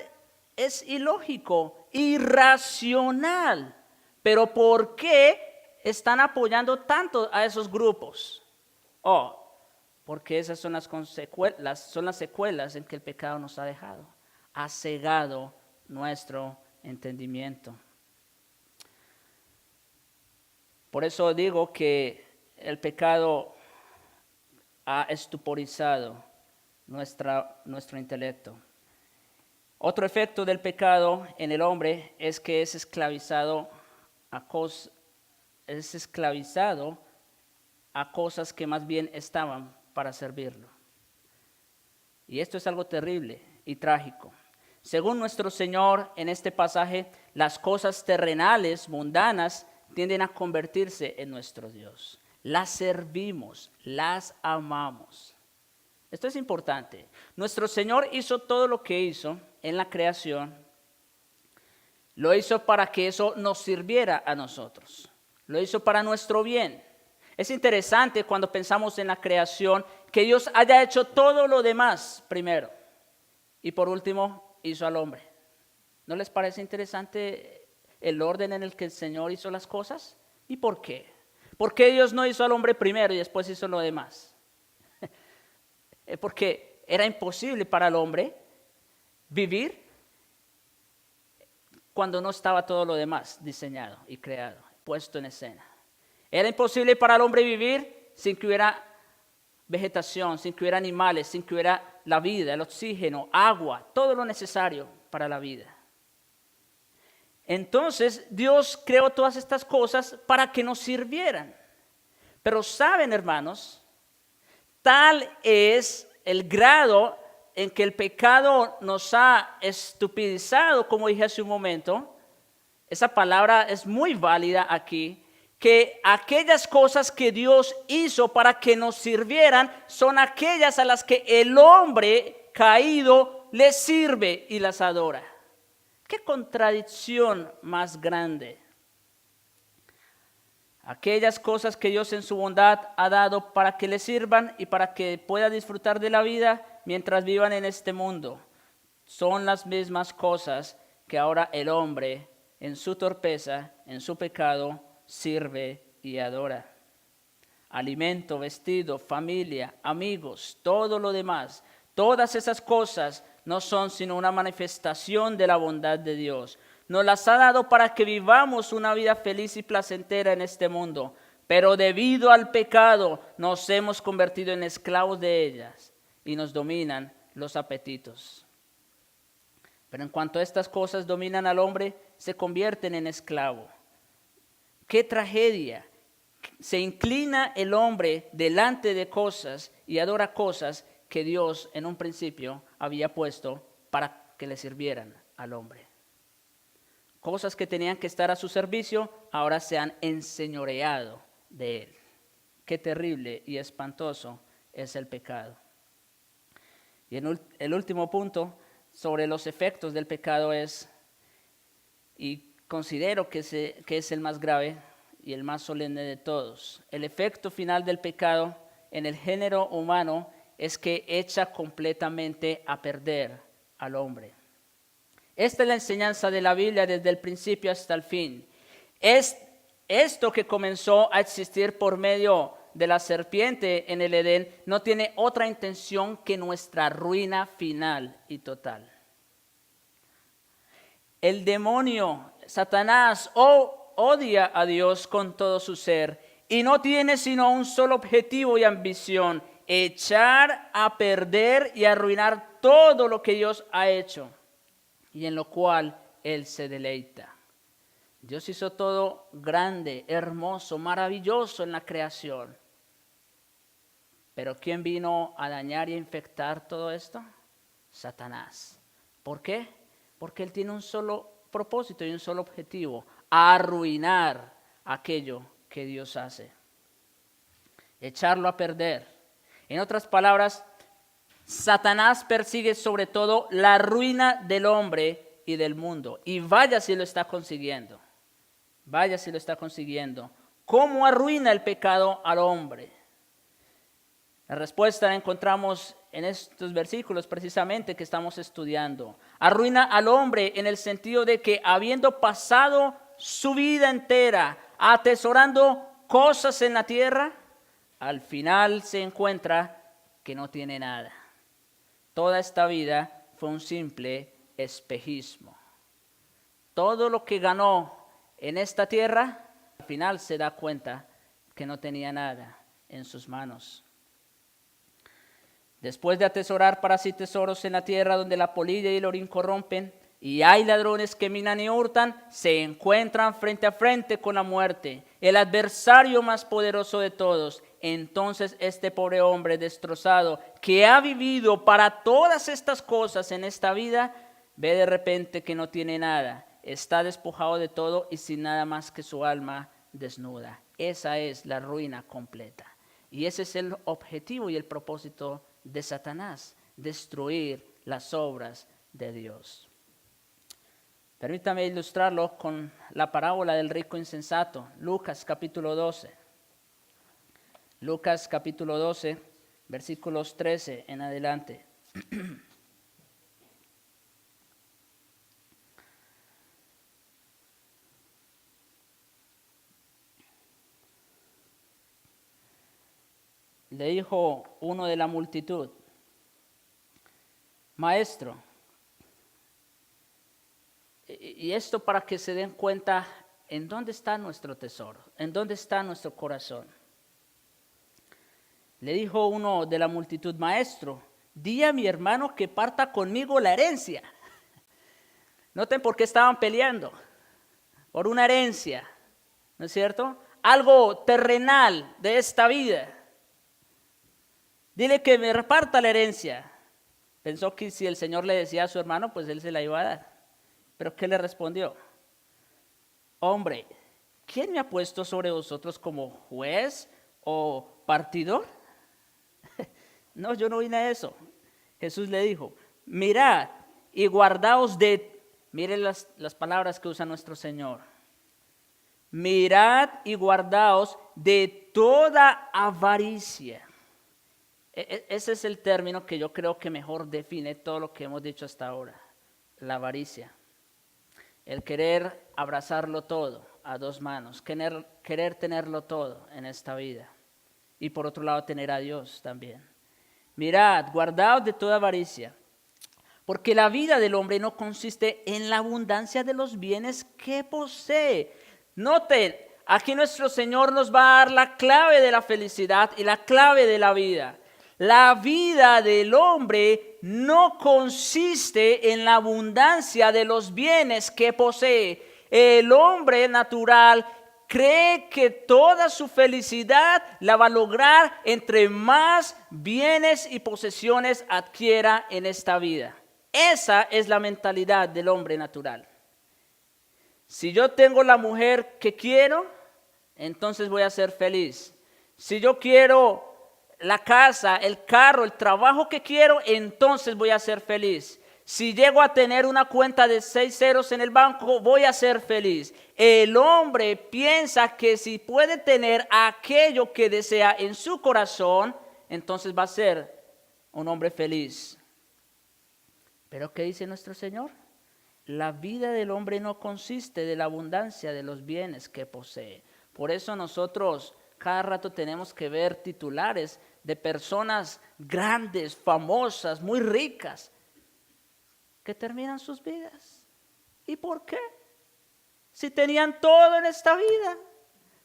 es ilógico, irracional. Pero ¿por qué están apoyando tanto a esos grupos? Porque esas son las secuelas en que el pecado nos ha dejado. Ha cegado nuestro entendimiento. Por eso digo que el pecado ha estuporizado nuestro intelecto. Otro efecto del pecado en el hombre es que es esclavizado a cosas que más bien estaban para servirlo. Y esto es algo terrible y trágico. Según nuestro Señor, en este pasaje, las cosas terrenales, mundanas, tienden a convertirse en nuestro Dios. Las servimos, las amamos. Esto es importante. Nuestro Señor hizo todo lo que hizo en la creación. Lo hizo para que eso nos sirviera a nosotros. Lo hizo para nuestro bien. Es interesante cuando pensamos en la creación que Dios haya hecho todo lo demás primero y por último hizo al hombre. ¿No les parece interesante el orden en el que el Señor hizo las cosas? ¿Y por qué? ¿Por qué Dios no hizo al hombre primero y después hizo lo demás? Porque era imposible para el hombre vivir cuando no estaba todo lo demás diseñado y creado, puesto en escena. Era imposible para el hombre vivir sin que hubiera vegetación, sin que hubiera animales, sin que hubiera la vida, el oxígeno, agua, todo lo necesario para la vida. Entonces Dios creó todas estas cosas para que nos sirvieran. Pero saben, hermanos, tal es el grado en que el pecado nos ha estupidizado, como dije hace un momento. Esa palabra es muy válida aquí, que aquellas cosas que Dios hizo para que nos sirvieran son aquellas a las que el hombre caído le sirve y las adora. ¡Qué contradicción más grande! Aquellas cosas que Dios en su bondad ha dado para que le sirvan y para que pueda disfrutar de la vida mientras vivan en este mundo, son las mismas cosas que ahora el hombre en su torpeza, en su pecado, sirve y adora. Alimento, vestido, familia, amigos, todo lo demás, todas esas cosas no son sino una manifestación de la bondad de Dios. Nos las ha dado para que vivamos una vida feliz y placentera en este mundo, pero debido al pecado nos hemos convertido en esclavos de ellas y nos dominan los apetitos. Pero en cuanto estas cosas dominan al hombre, se convierten en esclavo. ¡Qué tragedia! Se inclina el hombre delante de cosas y adora cosas que Dios en un principio había puesto para que le sirvieran al hombre. Cosas que tenían que estar a su servicio, ahora se han enseñoreado de él. Qué terrible y espantoso es el pecado. Y el último punto sobre los efectos del pecado es, y considero que es el más grave y el más solemne de todos, el efecto final del pecado en el género humano es que echa completamente a perder al hombre. Esta es la enseñanza de la Biblia desde el principio hasta el fin. Es esto que comenzó a existir por medio de la serpiente en el Edén, no tiene otra intención que nuestra ruina final y total. El demonio, Satanás, odia a Dios con todo su ser y no tiene sino un solo objetivo y ambición: echar a perder y arruinar todo lo que Dios ha hecho y en lo cual Él se deleita. Dios hizo todo grande, hermoso, maravilloso en la creación. Pero ¿quién vino a dañar y a infectar todo esto? Satanás. ¿Por qué? Porque él tiene un solo propósito y un solo objetivo: arruinar aquello que Dios hace, echarlo a perder. En otras palabras, Satanás persigue sobre todo la ruina del hombre y del mundo. Y vaya si lo está consiguiendo. Vaya si lo está consiguiendo. ¿Cómo arruina el pecado al hombre? La respuesta la encontramos en estos versículos precisamente que estamos estudiando. Arruina al hombre en el sentido de que, habiendo pasado su vida entera atesorando cosas en la tierra, al final se encuentra que no tiene nada. Toda esta vida fue un simple espejismo. Todo lo que ganó en esta tierra, al final se da cuenta que no tenía nada en sus manos. Después de atesorar para sí tesoros en la tierra donde la polilla y el orín corrompen, y hay ladrones que minan y hurtan, se encuentran frente a frente con la muerte, el adversario más poderoso de todos. Entonces este pobre hombre destrozado, que ha vivido para todas estas cosas en esta vida, ve de repente que no tiene nada, está despojado de todo y sin nada más que su alma desnuda. Esa es la ruina completa. Y ese es el objetivo y el propósito de Satanás, destruir las obras de Dios. Permítame ilustrarlo con la parábola del rico insensato, Lucas capítulo 12. Lucas capítulo 12, versículos 13 en adelante. Le dijo uno de la multitud: Maestro, y esto para que se den cuenta en dónde está nuestro tesoro, en dónde está nuestro corazón. Le dijo uno de la multitud: Maestro, di a mi hermano que parta conmigo la herencia. Noten por qué estaban peleando, por una herencia, ¿no es cierto? Algo terrenal de esta vida. Dile que me reparta la herencia. Pensó que si el Señor le decía a su hermano, pues él se la iba a dar. Pero ¿qué le respondió? Hombre, ¿quién me ha puesto sobre vosotros como juez o partidor? No, yo no vine a eso. Jesús le dijo: mirad y guardaos de... Miren las palabras que usa nuestro Señor. Mirad y guardaos de toda avaricia. Ese es el término que yo creo que mejor define todo lo que hemos dicho hasta ahora. La avaricia. El querer abrazarlo todo a dos manos, querer tenerlo todo en esta vida. Y por otro lado tener a Dios también. Mirad, guardaos de toda avaricia, porque la vida del hombre no consiste en la abundancia de los bienes que posee. Noten, aquí nuestro Señor nos va a dar la clave de la felicidad y la clave de la vida. La vida del hombre no consiste en la abundancia de los bienes que posee. El hombre natural cree que toda su felicidad la va a lograr entre más bienes y posesiones adquiera en esta vida. Esa es la mentalidad del hombre natural. Si yo tengo la mujer que quiero, entonces voy a ser feliz. Si yo quiero la casa, el carro, el trabajo que quiero, entonces voy a ser feliz. Si llego a tener una cuenta de 6 ceros en el banco, voy a ser feliz. El hombre piensa que si puede tener aquello que desea en su corazón, entonces va a ser un hombre feliz. ¿Pero qué dice nuestro Señor? La vida del hombre no consiste de la abundancia de los bienes que posee. Por eso nosotros cada rato tenemos que ver titulares de personas grandes, famosas, muy ricas, que terminan sus vidas. ¿Y por qué? Si tenían todo en esta vida.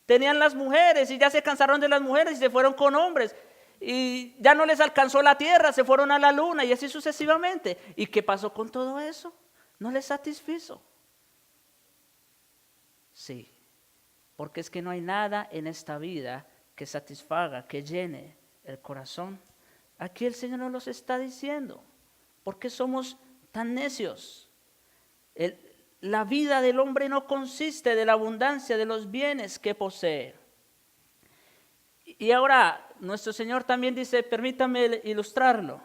Tenían las mujeres y ya se cansaron de las mujeres y se fueron con hombres. Y ya no les alcanzó la tierra, se fueron a la luna y así sucesivamente. ¿Y qué pasó con todo eso? ¿No les satisfizo? Sí, porque es que no hay nada en esta vida que satisfaga, que llene el corazón. Aquí el Señor nos los está diciendo. ¿Por qué somos tan necios? La vida del hombre no consiste de la abundancia de los bienes que posee. Y ahora nuestro Señor también dice, permítame ilustrarlo.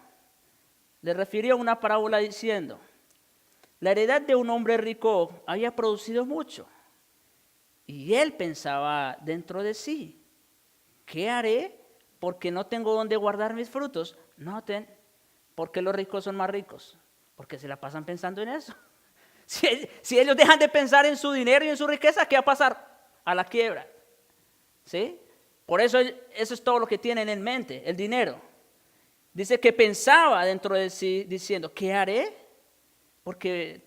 Le refirió a una parábola diciendo: la heredad de un hombre rico había producido mucho. Y él pensaba dentro de sí: ¿qué haré? Porque no tengo dónde guardar mis frutos. Noten, ¿por qué los ricos son más ricos? Porque se la pasan pensando en eso. Si ellos dejan de pensar en su dinero y en su riqueza, ¿qué va a pasar? A la quiebra. ¿Sí? Por eso es todo lo que tienen en mente, el dinero. Dice que pensaba dentro de sí diciendo: ¿qué haré? Porque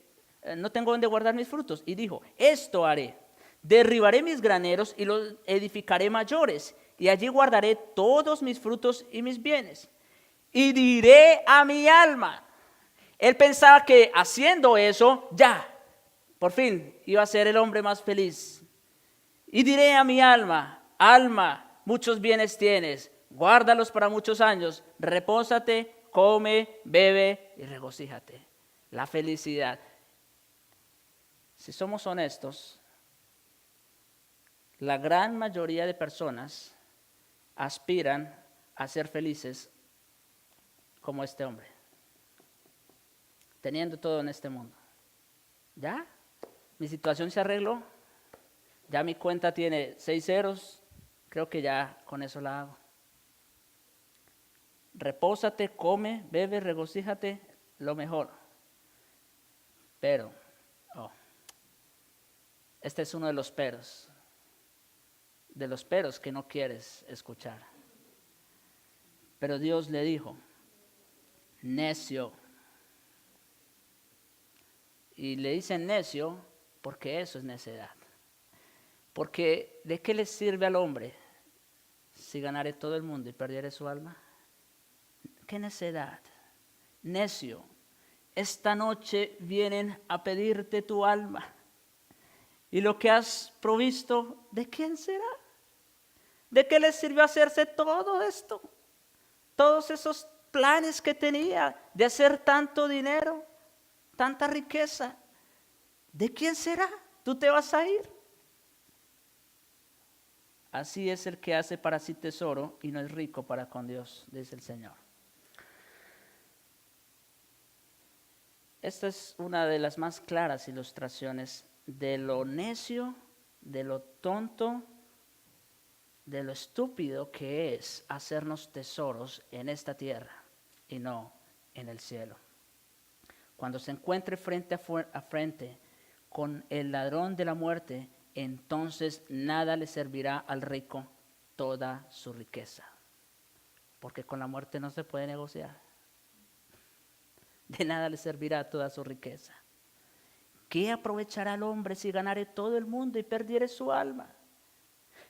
no tengo dónde guardar mis frutos. Y dijo: esto haré. Derribaré mis graneros y los edificaré mayores, y allí guardaré todos mis frutos y mis bienes. y diré a mi alma. Él pensaba que haciendo eso, ya, por fin, iba a ser el hombre más feliz. Y diré a mi alma, alma, muchos bienes tienes, guárdalos para muchos años, repósate, come, bebe y regocíjate. La felicidad. Si somos honestos, la gran mayoría de personas aspiran a ser felices como este hombre, teniendo todo en este mundo. ¿Ya? Mi situación se arregló. Ya mi cuenta tiene 6 ceros. Creo que ya con eso la hago. Repósate, come, bebe, regocíjate, lo mejor. Pero, este es uno de los peros que no quieres escuchar. Pero Dios le dijo, necio. Y le dicen necio porque eso es necedad. Porque ¿de qué le sirve al hombre si ganare todo el mundo y perdiere su alma? ¿Qué necedad? Necio, esta noche vienen a pedirte tu alma. Y lo que has provisto, ¿de quién será? ¿De qué le sirvió hacerse todo esto? Todos esos planes que tenía de hacer tanto dinero, tanta riqueza. ¿De quién será? Tú te vas a ir. Así es el que hace para sí tesoro y no es rico para con Dios, dice el Señor. Esta es una de las más claras ilustraciones de lo necio, de lo tonto, de lo estúpido que es hacernos tesoros en esta tierra y no en el cielo. Cuando se encuentre frente a frente con el ladrón de la muerte, entonces nada le servirá al rico toda su riqueza, porque con la muerte no se puede negociar. De nada le servirá toda su riqueza. ¿Qué aprovechará el hombre si ganare todo el mundo y perdiere su alma?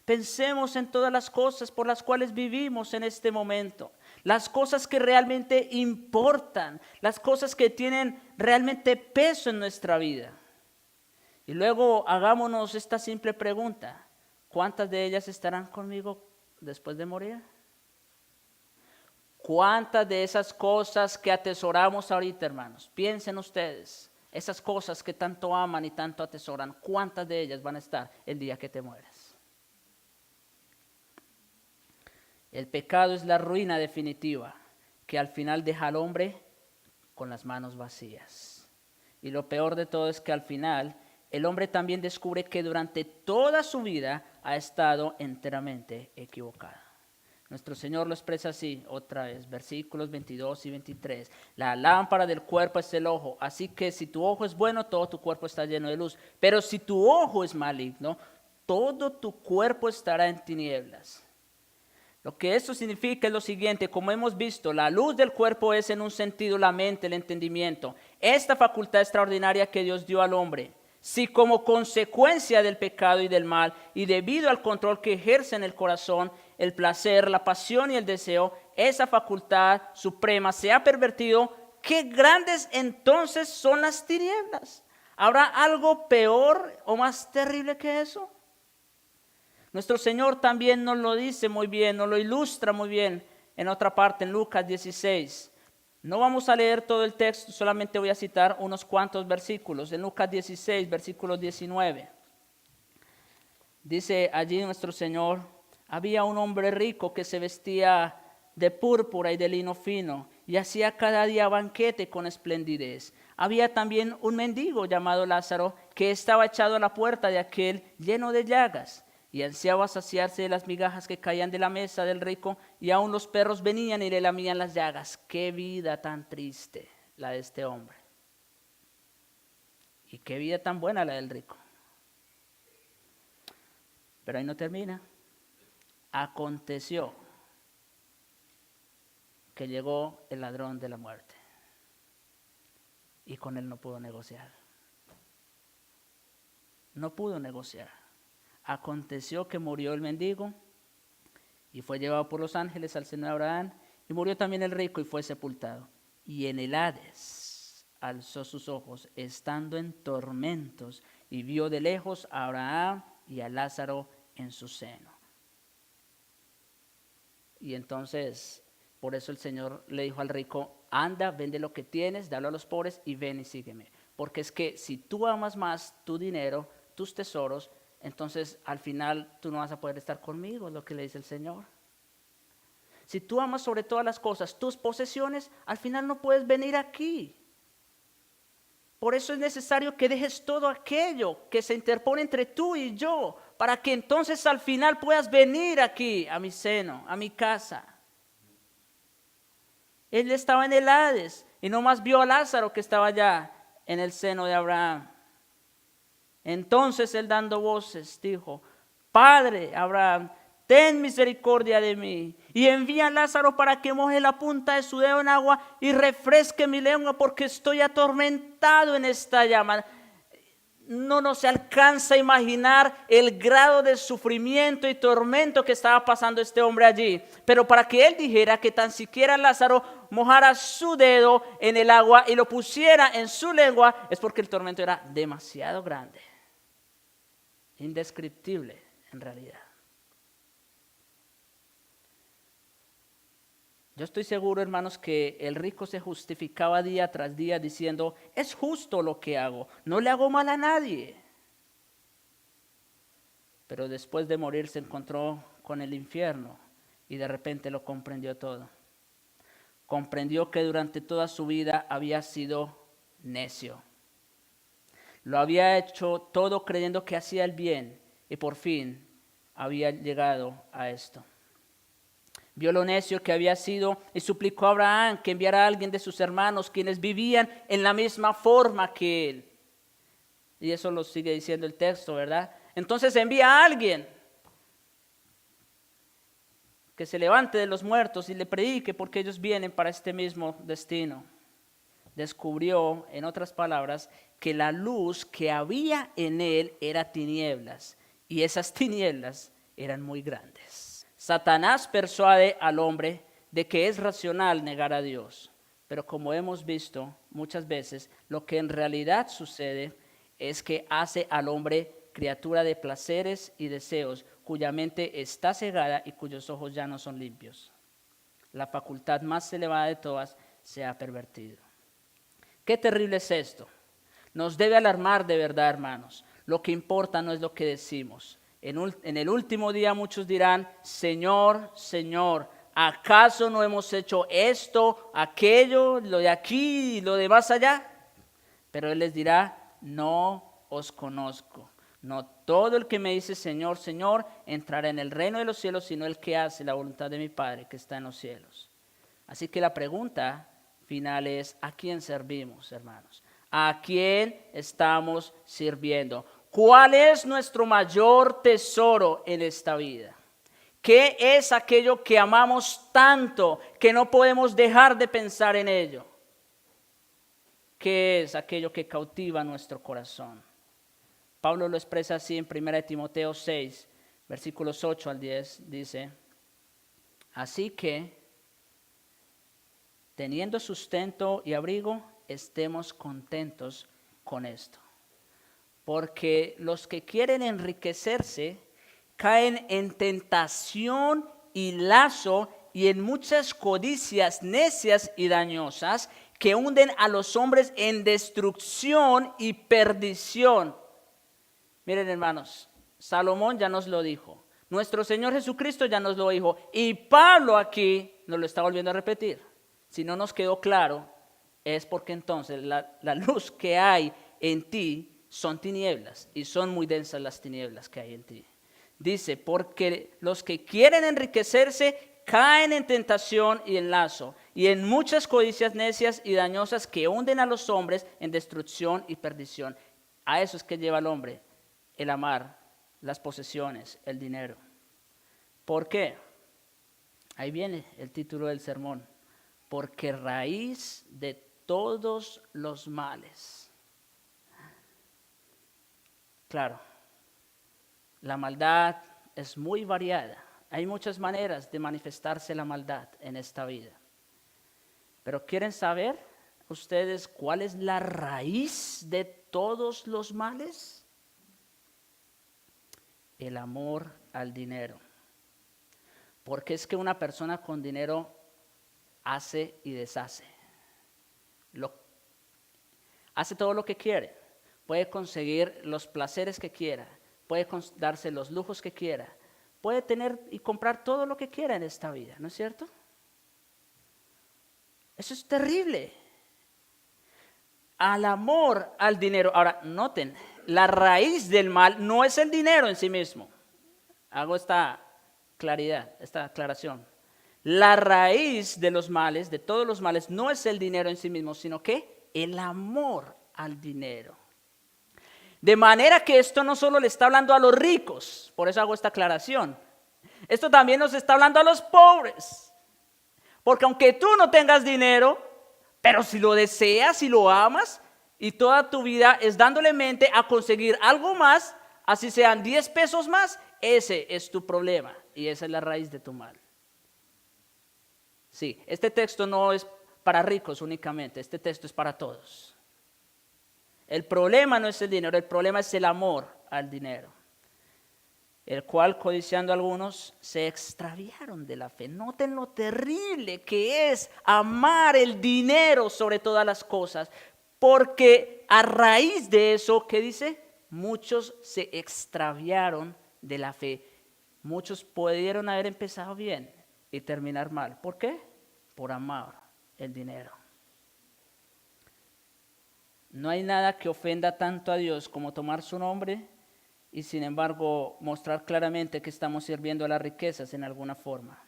Pensemos en todas las cosas por las cuales vivimos en este momento, las cosas que realmente importan, las cosas que tienen realmente peso en nuestra vida. Y luego hagámonos esta simple pregunta: ¿cuántas de ellas estarán conmigo después de morir? ¿Cuántas de esas cosas que atesoramos ahorita, hermanos? Piensen ustedes, esas cosas que tanto aman y tanto atesoran, ¿cuántas de ellas van a estar el día que te mueras? El pecado es la ruina definitiva que al final deja al hombre con las manos vacías. Y lo peor de todo es que al final el hombre también descubre que durante toda su vida ha estado enteramente equivocado. Nuestro Señor lo expresa así, otra vez, versículos 22 y 23. La lámpara del cuerpo es el ojo, así que si tu ojo es bueno, todo tu cuerpo está lleno de luz. Pero si tu ojo es maligno, todo tu cuerpo estará en tinieblas. Lo que esto significa es lo siguiente: como hemos visto, la luz del cuerpo es en un sentido la mente, el entendimiento. Esta facultad extraordinaria que Dios dio al hombre, si como consecuencia del pecado y del mal, y debido al control que ejerce en el corazón, el placer, la pasión y el deseo, esa facultad suprema se ha pervertido, qué grandes entonces son las tinieblas. ¿Habrá algo peor o más terrible que eso? Nuestro Señor también nos lo dice muy bien, nos lo ilustra muy bien en otra parte, en Lucas 16. No vamos a leer todo el texto, solamente voy a citar unos cuantos versículos. En Lucas 16, versículo 19. Dice allí nuestro Señor: había un hombre rico que se vestía de púrpura y de lino fino y hacía cada día banquete con esplendidez. Había también un mendigo llamado Lázaro que estaba echado a la puerta de aquel lleno de llagas y ansiaba saciarse de las migajas que caían de la mesa del rico, y aun los perros venían y le lamían las llagas. Qué vida tan triste la de este hombre, y qué vida tan buena la del rico. Pero ahí no termina. Aconteció que llegó el ladrón de la muerte y con él no pudo negociar. No pudo negociar. Aconteció que murió el mendigo y fue llevado por los ángeles al seno de Abraham, Y murió también el rico y fue sepultado. Y en el Hades alzó sus ojos, estando en tormentos, y vio de lejos a Abraham y a Lázaro en su seno. Y entonces, por eso el Señor le dijo al rico, anda, vende lo que tienes, dalo a los pobres y ven y sígueme. Porque es que si tú amas más tu dinero, tus tesoros, entonces al final tú no vas a poder estar conmigo, es lo que le dice el Señor. Si tú amas sobre todas las cosas tus posesiones, al final no puedes venir aquí. Por eso es necesario que dejes todo aquello que se interpone entre tú y yo, para que entonces al final puedas venir aquí a mi seno, a mi casa. Él estaba en el Hades y nomás vio a Lázaro que estaba allá en el seno de Abraham. Entonces él dando voces dijo, Padre Abraham, ten misericordia de mí y envía a Lázaro para que moje la punta de su dedo en agua y refresque mi lengua porque estoy atormentado en esta llama. No se alcanza a imaginar el grado de sufrimiento y tormento que estaba pasando este hombre allí. Pero para que él dijera que tan siquiera Lázaro mojara su dedo en el agua y lo pusiera en su lengua, es porque el tormento era demasiado grande, indescriptible en realidad. Yo estoy seguro, hermanos, que el rico se justificaba día tras día diciendo, es justo lo que hago, no le hago mal a nadie. Pero después de morir se encontró con el infierno y de repente lo comprendió todo. Comprendió que durante toda su vida había sido necio. Lo había hecho todo creyendo que hacía el bien y por fin había llegado a esto. Vio lo necio que había sido y suplicó a Abraham que enviara a alguien de sus hermanos quienes vivían en la misma forma que él. Y eso lo sigue diciendo el texto, ¿verdad? Entonces envía a alguien que se levante de los muertos y le predique porque ellos vienen para este mismo destino. Descubrió, en otras palabras, que la luz que había en él era tinieblas y esas tinieblas eran muy grandes. Satanás persuade al hombre de que es racional negar a Dios, pero como hemos visto muchas veces, lo que en realidad sucede es que hace al hombre criatura de placeres y deseos, cuya mente está cegada y cuyos ojos ya no son limpios. La facultad más elevada de todas se ha pervertido. Qué terrible es esto. Nos debe alarmar de verdad, hermanos. Lo que importa no es lo que decimos. En el último día muchos dirán, Señor, Señor, ¿acaso no hemos hecho esto, aquello, lo de aquí y lo de más allá? Pero Él les dirá, no os conozco. No todo el que me dice Señor, Señor, entrará en el reino de los cielos, sino el que hace la voluntad de mi Padre que está en los cielos. Así que la pregunta final es, ¿a quién servimos, hermanos? ¿A quién estamos sirviendo? ¿Cuál es nuestro mayor tesoro en esta vida? ¿Qué es aquello que amamos tanto que no podemos dejar de pensar en ello? ¿Qué es aquello que cautiva nuestro corazón? Pablo lo expresa así en 1 Timoteo 6, versículos 8 al 10, dice, así que, teniendo sustento y abrigo, estemos contentos con esto. Porque los que quieren enriquecerse caen en tentación y lazo y en muchas codicias necias y dañosas que hunden a los hombres en destrucción y perdición. Miren, hermanos, Salomón ya nos lo dijo, nuestro Señor Jesucristo ya nos lo dijo y Pablo aquí nos lo está volviendo a repetir. Si no nos quedó claro, es porque entonces la luz que hay en ti son tinieblas y son muy densas las tinieblas que hay en ti. Dice, porque los que quieren enriquecerse caen en tentación y en lazo y en muchas codicias necias y dañosas que hunden a los hombres en destrucción y perdición. A eso es que lleva al hombre, el amar, las posesiones, el dinero. ¿Por qué? Ahí viene el título del sermón. Porque raíz de todos los males. Claro, la maldad es muy variada. Hay muchas maneras de manifestarse la maldad en esta vida. Pero ¿quieren saber ustedes cuál es la raíz de todos los males? El amor al dinero. Porque es que una persona con dinero hace y deshace. Hace todo lo que quiere. Puede conseguir los placeres que quiera. Puede darse los lujos que quiera. Puede tener y comprar todo lo que quiera en esta vida, ¿no es cierto? Eso es terrible. Al amor al dinero. Ahora, noten, la raíz del mal no es el dinero en sí mismo. Hago esta claridad, esta aclaración. La raíz de los males, de todos los males, no es el dinero en sí mismo, sino que el amor al dinero. De manera que esto no solo le está hablando a los ricos, por eso hago esta aclaración. Esto también nos está hablando a los pobres. Porque aunque tú no tengas dinero, pero si lo deseas, si lo amas, y toda tu vida es dándole mente a conseguir algo más, así sean 10 pesos más, ese es tu problema y esa es la raíz de tu mal. Sí, este texto no es para ricos únicamente, este texto es para todos. El problema no es el dinero, el problema es el amor al dinero, el cual, codiciando algunos, se extraviaron de la fe. Noten lo terrible que es amar el dinero sobre todas las cosas, porque a raíz de eso, ¿qué dice? Muchos se extraviaron de la fe. Muchos pudieron haber empezado bien y terminar mal. ¿Por qué? Por amar el dinero. No hay nada que ofenda tanto a Dios como tomar su nombre y sin embargo mostrar claramente que estamos sirviendo a las riquezas en alguna forma.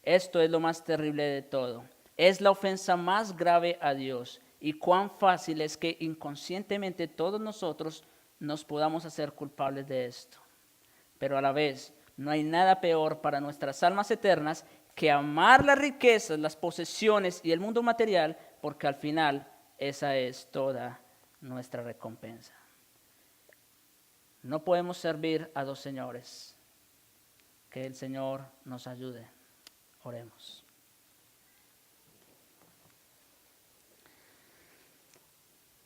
Esto es lo más terrible de todo. Es la ofensa más grave a Dios y cuán fácil es que inconscientemente todos nosotros nos podamos hacer culpables de esto. Pero a la vez no hay nada peor para nuestras almas eternas que amar las riquezas, las posesiones y el mundo material, porque al final esa es toda nuestra recompensa. No podemos servir a dos señores. Que el Señor nos ayude. Oremos.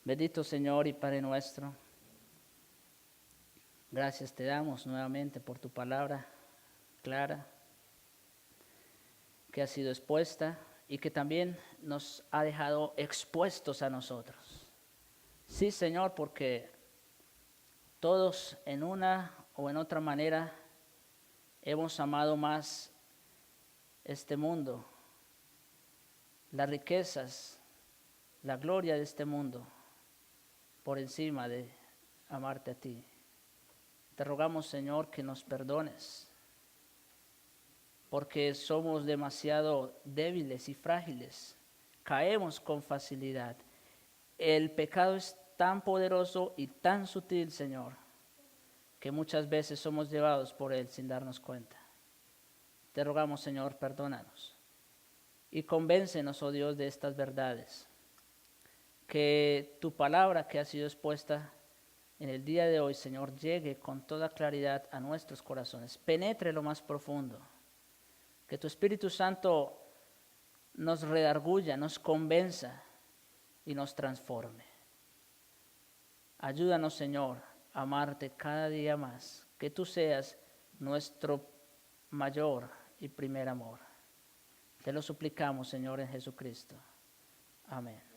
Bendito Señor y Padre nuestro, gracias te damos nuevamente por tu palabra clara, que ha sido expuesta y que también nos ha dejado expuestos a nosotros. Sí, Señor, porque todos en una o en otra manera hemos amado más este mundo, las riquezas, la gloria de este mundo, por encima de amarte a ti. Te rogamos, Señor, que nos perdones, porque somos demasiado débiles y frágiles, caemos con facilidad. El pecado es tan poderoso y tan sutil, Señor, que muchas veces somos llevados por él sin darnos cuenta. Te rogamos, Señor, perdónanos y convéncenos, oh Dios, de estas verdades. Que tu palabra que ha sido expuesta en el día de hoy, Señor, llegue con toda claridad a nuestros corazones, penetre lo más profundo. Que tu Espíritu Santo nos redarguya, nos convenza y nos transforme. Ayúdanos, Señor, a amarte cada día más. Que tú seas nuestro mayor y primer amor. Te lo suplicamos, Señor, en Jesucristo. Amén.